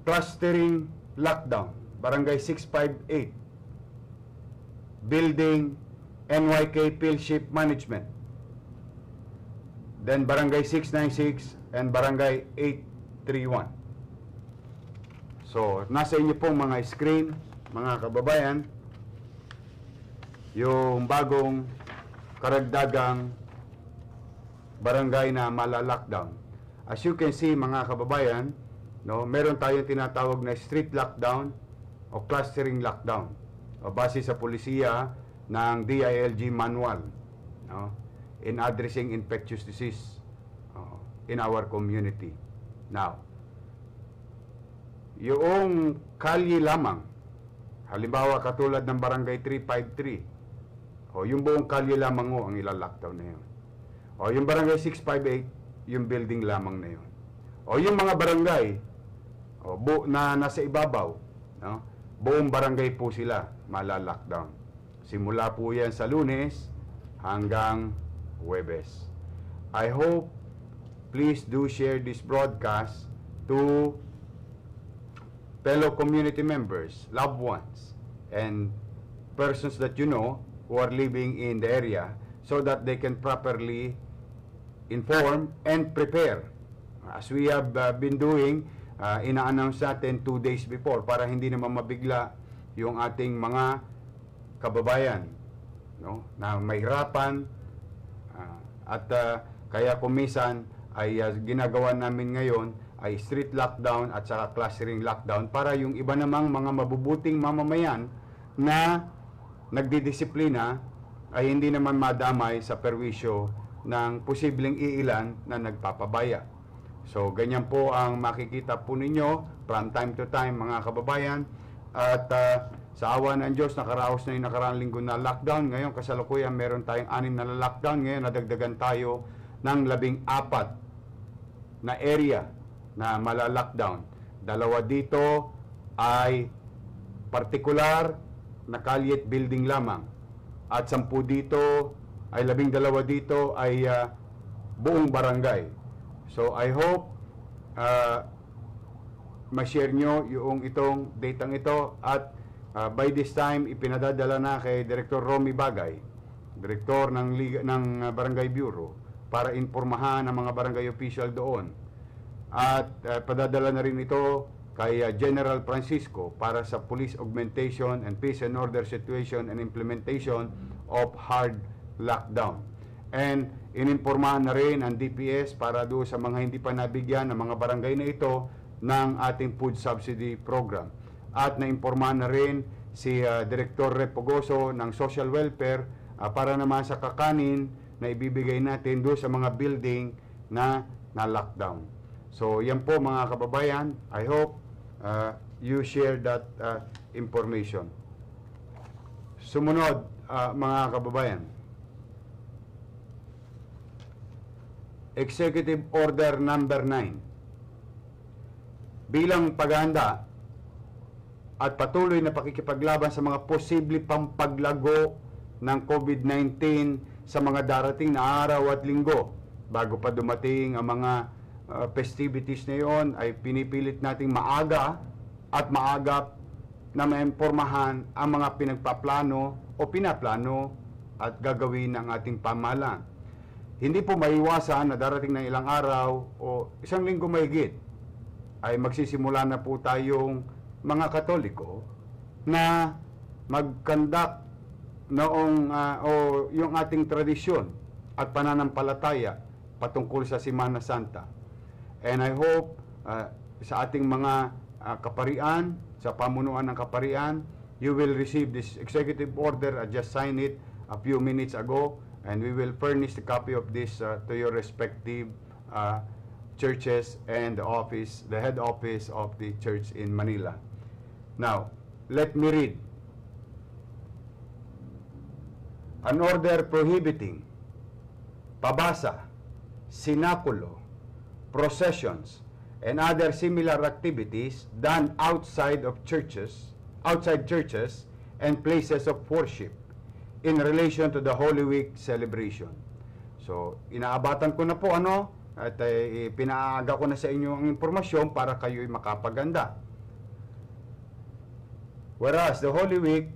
Clustering Lockdown, Barangay 658, Building NYK Philship Management, then Barangay 696 and Barangay 831. So, nasa inyo pong mga screen, mga kababayan, yung bagong karagdagang barangay na mala-lockdown. As you can see, mga kababayan, no, meron tayong tinatawag na street lockdown o clustering lockdown o base sa polisiya ng DILG manual, no, in addressing infectious disease in our community. Now, yung kalye lamang, halimbawa katulad ng Barangay 353, o yung buong kalye lamang mo ang ila-lockdown na yun. O yung Barangay 658, yung building lamang na yun. O yung mga barangay na nasa ibabaw, no, buong barangay po sila mala-lockdown. Simula po yan sa Lunes hanggang Huwebes. I hope please do share this broadcast to fellow community members, loved ones, and persons that you know who are living in the area so that they can properly inform and prepare. As we have been doing, ina-announce natin 2 days before para hindi naman mabigla yung ating mga kababayan, no, na mahirapan at kaya kumisan ay ginagawa namin ngayon ay street lockdown at saka clustering lockdown para yung iba namang mga mabubuting mamamayan na nagdidisiplina ay hindi naman madamay sa perwisyo ng posibleng iilan na nagpapabaya. So, ganyan po ang makikita po ninyo from time to time, mga kababayan. At sa awa ng Diyos, nakaraos na yung nakaraang linggo na lockdown. Ngayon, kasalukuyan, meron tayong 6 na lockdown. Ngayon, nadagdagan tayo ng 14 na area na mala-lockdown. 2 dito ay partikular na kalye at building lamang. At 10 dito ay 12 dito ay buong barangay. So I hope ma-share nyo yung itong datang ito at by this time ipinadadala na kay Director Romy Bagay, Direktor ng Barangay Bureau, para informahan ang mga barangay official doon. At padadala na rin ito kay General Francisco para sa police augmentation and peace and order situation and implementation of hard lockdown. And ininformahan na rin ang DPS para doon sa mga hindi pa nabigyan ng mga barangay na ito ng ating food subsidy program. At naimpormahan na rin si Director Repogoso ng Social Welfare para naman sa kakanin na ibibigay natin doon sa mga building na lockdown. So yan po mga kababayan, I hope you share that information. Sumunod mga kababayan, Executive Order number 9. Bilang paghahanda at patuloy na pakikipaglaban sa mga posible pampaglago ng COVID-19 sa mga darating na araw at linggo, bago pa dumating ang mga festivities na yon, ay pinipilit nating maaga at maagap na maimpormahan ang mga pinagpaplano o pinaplano at gagawin ng ating pamahalaan. Hindi po maiwasan na darating ng ilang araw o isang linggo mahigit ay magsisimula na po tayong mga Katoliko na mag-conduct noong o yung ating tradisyon at pananampalataya patungkol sa Semana Santa. And I hope sa ating mga kaparian, sa pamunuan ng kaparian, you will receive this executive order. I just signed it a few minutes ago, and we will furnish the copy of this to your respective churches and the head office of the church in Manila. Now, let me read. An order prohibiting pabasa, sinakulo, processions, and other similar activities done outside churches and places of worship in relation to the Holy Week celebration. So, inaabatan ko na po at pinaaga ko na sa inyo ang impormasyon para kayo'y makapaganda. Whereas the Holy Week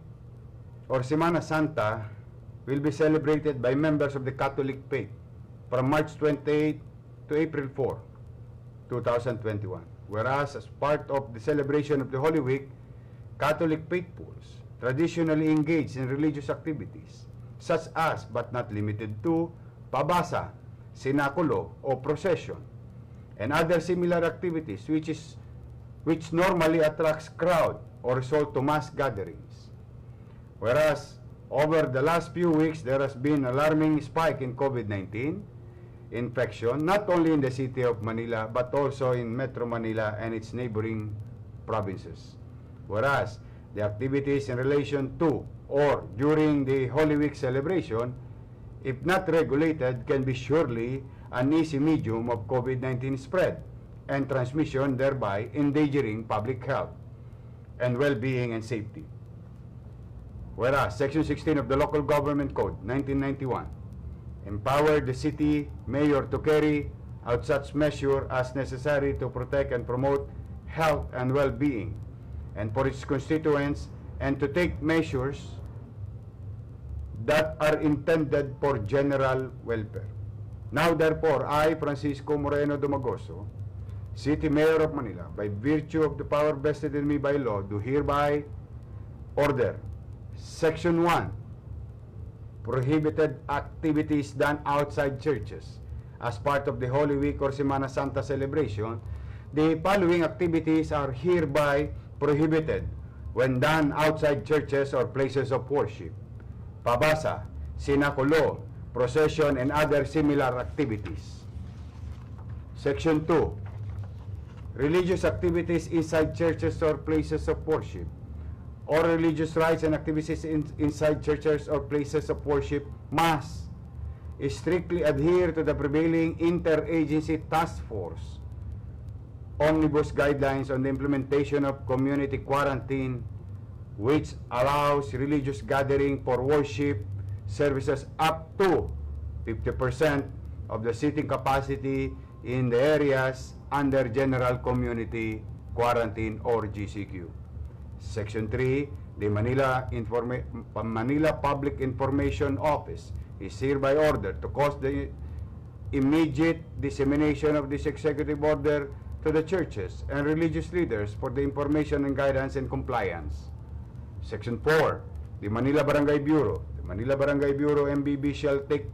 or Semana Santa will be celebrated by members of the Catholic faith from March 28 to April 4, 2021. Whereas as part of the celebration of the Holy Week, Catholic faithfuls traditionally engage in religious activities such as, but not limited to, pabasa, sinakulo, o procession, and other similar activities which normally attracts crowd or result to mass gatherings. Whereas over the last few weeks, there has been alarming spike in COVID-19 infection, not only in the city of Manila, but also in Metro Manila and its neighboring provinces. Whereas the activities in relation to or during the Holy Week celebration, if not regulated, can be surely an easy medium of COVID-19 spread and transmission, thereby endangering public health and well-being and safety. Whereas Section 16 of the Local Government Code 1991 empowered the city mayor to carry out such measure as necessary to protect and promote health and well-being and for its constituents, and to take measures that are intended for general welfare. Now therefore, I, Francisco Moreno Dumagoso, City Mayor of Manila, by virtue of the power vested in me by law, do hereby order Section 1, prohibited activities done outside churches as part of the Holy Week or Semana Santa celebration. The following activities are hereby prohibited when done outside churches or places of worship: pabasa, sinakulo, procession, and other similar activities. Section 2. Religious activities inside churches or places of worship, or religious rites and activities inside churches or places of worship must strictly adhere to the prevailing interagency task force omnibus guidelines on the implementation of community quarantine, which allows religious gathering for worship services up to 50% of the seating capacity in the areas under General Community Quarantine or GCQ. Section 3, the Manila Public Information Office is hereby ordered to cause the immediate dissemination of this executive order to the churches and religious leaders for the information and guidance and compliance. Section 4, the Manila Barangay Bureau. The Manila Barangay Bureau MBB shall take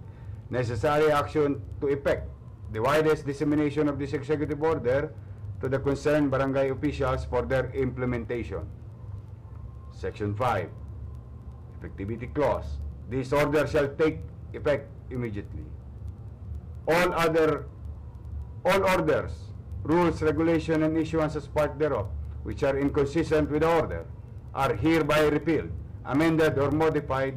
necessary action to effect the widest dissemination of this executive order to the concerned barangay officials for their implementation. Section 5, Effectivity Clause. This order shall take effect immediately. All orders, rules, regulation, and issuance as part thereof, which are inconsistent with the order, are hereby repealed, amended, or modified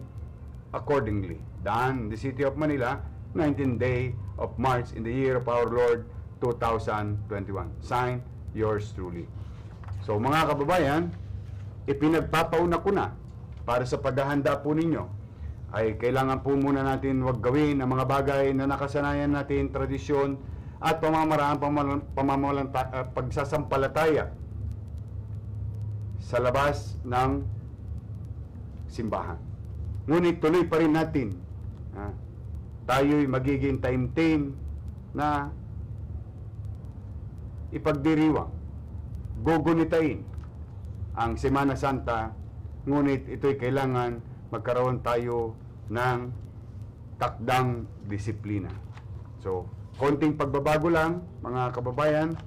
accordingly. Done in the City of Manila, 19th day of March in the year of our Lord 2021. Signed, yours truly. So mga kababayan, ipinagpapauna ko na para sa paghahanda po ninyo ay kailangan po muna natin wag gawin ang mga bagay na nakasanayan natin, tradisyon at pamamaraan pagsasampalataya sa labas ng simbahan. Ngunit tuloy pa rin natin, tayo'y magiging taimtim na ipagdiriwang, gugunitain ang Semana Santa, ngunit ito'y kailangan magkaroon tayo ng takdang disiplina. So, konting pagbabago lang, mga kababayan.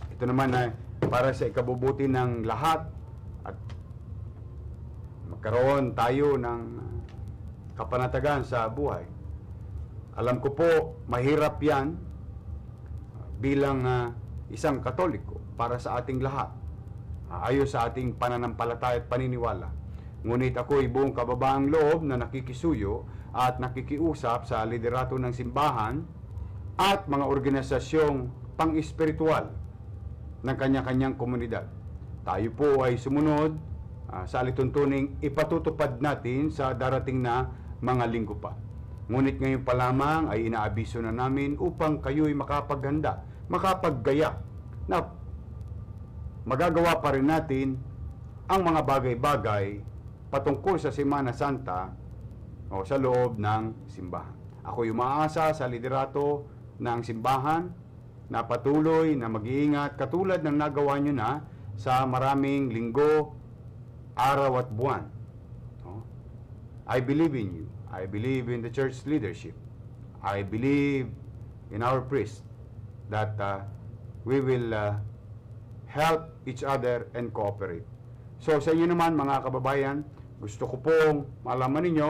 Ito naman ay para sa ikabubuti ng lahat at magkaroon tayo ng kapanatagan sa buhay. Alam ko po, mahirap yan bilang isang Katoliko para sa ating lahat, ayon sa ating pananampalataya at paniniwala. Ngunit ako'y buong kababaang loob na nakikisuyo at nakikiusap sa liderato ng simbahan at mga organisasyong pang-espiritual ng kanya-kanyang komunidad. Tayo po ay sumunod sa alituntuning ipatutupad natin sa darating na mga linggo pa. Ngunit ngayon pa lamang ay inaabiso na namin upang kayo'y makapaghanda, makapaggaya na magagawa pa rin natin ang mga bagay-bagay patungkol sa Semana Santa o sa loob ng simbahan. Ako'y umaasa sa liderato ng simbahan na patuloy na mag-iingat katulad ng nagawa nyo na sa maraming linggo, araw at buwan. I believe in you. I believe in the church leadership. I believe in our priests that we will help each other and cooperate. So sa inyo naman mga kababayan, gusto ko pong malaman ninyo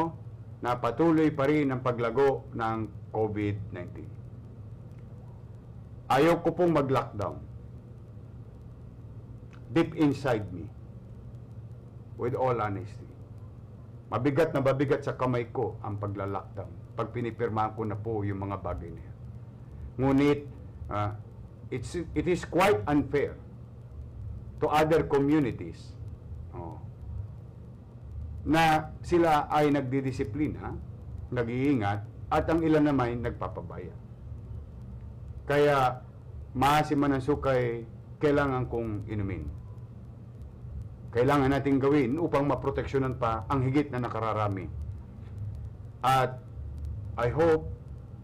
na patuloy pa rin ang paglago ng COVID-19. Ayaw ko pong mag-lockdown. Deep inside me, with all honesty, mabigat na mabigat sa kamay ko ang pagla-lockdown pag pinipirmahan ko na po yung mga bagay na yan. Ngunit it is quite unfair to other communities na sila ay nagdidisiplina, nag-iingat, at ang ilan naman nagpapabaya. Kaya maasiman ng sukay kailangan kong inumin. Kailangan natin gawin upang maproteksyonan pa ang higit na nakararami. At I hope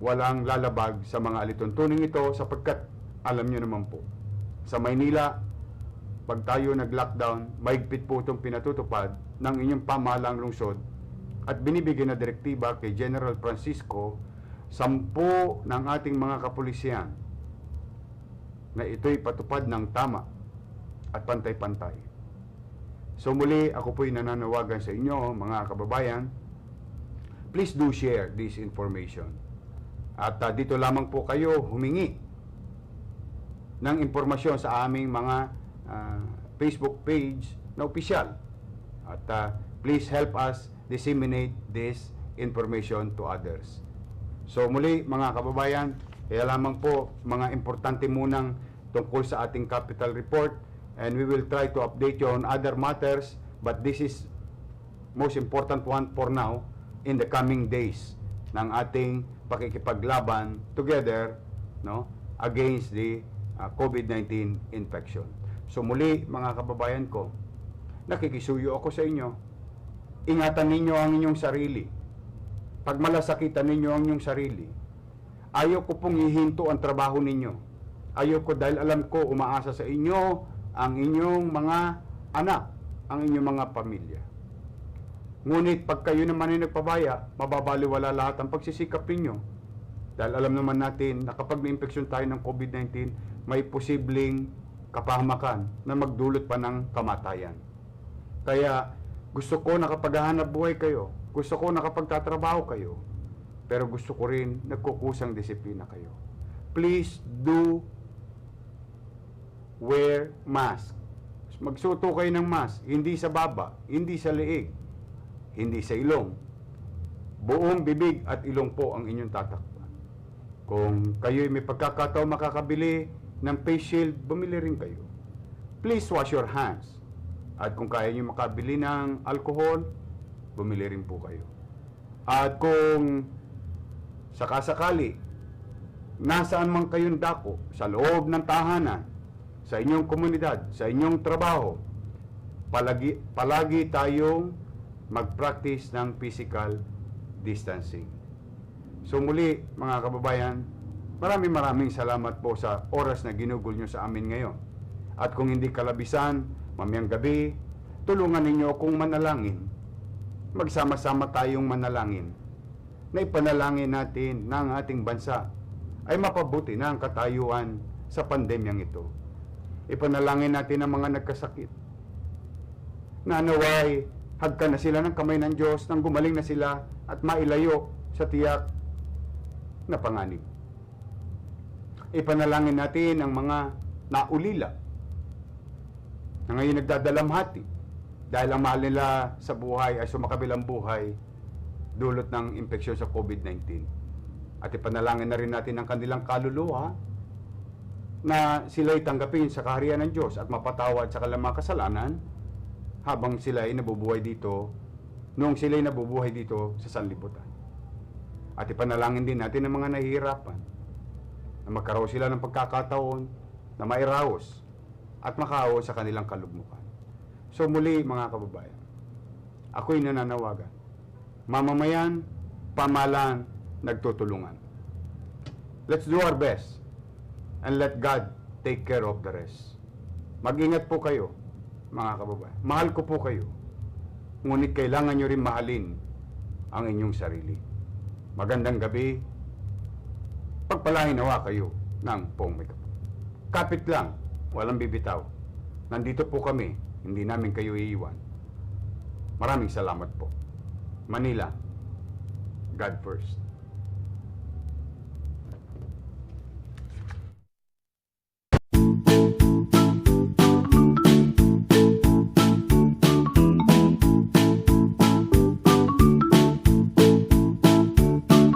walang lalabag sa mga alituntuning ito sapagkat alam nyo naman po, sa Maynila, pag tayo nag-lockdown, mahigpit po itong pinatutupad ng inyong pamahalaang lungsod at binibigyan na direktiba kay General Francisco 10 ng ating mga kapulisyan na ito'y patupad ng tama at pantay-pantay. So muli, ako po'y nananawagan sa inyo, mga kababayan, please do share this information. At dito lamang po kayo humingi ng impormasyon sa aming mga Facebook page na opisyal. At please help us disseminate this information to others. So muli mga kababayan, kaya lamang po mga importante munang tungkol sa ating capital report, and we will try to update you on other matters, but this is most important one for now in the coming days ng ating pakikipaglaban together, no, against the COVID-19 infection. So muli mga kababayan ko, nakikisuyo ako sa inyo. Ingatan ninyo ang inyong sarili. Pagmalasakitan ninyo ang inyong sarili. Ayaw ko pong ihinto ang trabaho ninyo. Ayaw ko dahil alam ko umaasa sa inyo ang inyong mga anak, ang inyong mga pamilya. Ngunit pag kayo naman ay nagpabaya, mababaliwala lahat ang pagsisikap ninyo. Dahil alam naman natin na kapag na-infeksyon tayo ng COVID-19, may posibleng kapahamakan na magdulot pa ng kamatayan. Kaya gusto ko nakapaghahanap buhay kayo, gusto ko nakapagtatrabaho kayo, pero gusto ko rin nagkukusang disiplina kayo. Please do wear mask. Magsuto kayo ng mask, hindi sa baba, hindi sa leeg, hindi sa ilong. Buong bibig at ilong po ang inyong tatakpan. Kung kayo'y may pagkakataon makakabili ng face shield, bumili rin kayo. Please wash your hands. At kung kaya nyo makabili ng alcohol, bumili rin po kayo. At kung sakasakali, nasaan man kayong dako, sa loob ng tahanan, sa inyong komunidad, sa inyong trabaho, palagi tayong mag-practice ng physical distancing. So muli, mga kababayan, maraming salamat po sa oras na ginugol nyo sa amin ngayon. At kung hindi kalabisan, mamayang gabi, tulungan ninyo akong manalangin. Magsama-sama tayong manalangin na ipanalangin natin na ang ating bansa ay mapabuti na ang katayuan sa pandemyang ito. Ipanalangin natin ang mga nagkasakit na naway hagkan na sila ng kamay ng Diyos nang gumaling na sila at mailayo sa tiyak na panganib. Ipanalangin natin ang mga naulila na ngayon nagdadalamhati dahil ang mahal nila sa buhay ay sumakabilang buhay dulot ng infeksyon sa COVID-19. At ipanalangin na rin natin ang kanilang kaluluwa na sila'y tanggapin sa kaharian ng Diyos at mapatawad sa kanilang mga kasalanan habang sila'y nabubuhay dito, noong sila'y nabubuhay dito sa sanlibutan. At ipanalangin din natin ang mga nahihirapan na magkaroon sila ng pagkakataon na mairaos at makaawa sa kanilang kalugmukan. So muli mga kababayan, ako'y nananawagan. Mamamayan, pamahalaan, nagtutulungan. Let's do our best and let God take care of the rest. Mag-ingat po kayo, mga kababayan. Mahal ko po kayo. Ngunit kailangan nyo rin mahalin ang inyong sarili. Magandang gabi. Pagpalain nawa kayo ng poong may kapal. Kapit lang, walang bibitaw. Nandito po kami, hindi namin kayo iiwan. Maraming salamat po. Manila, God first.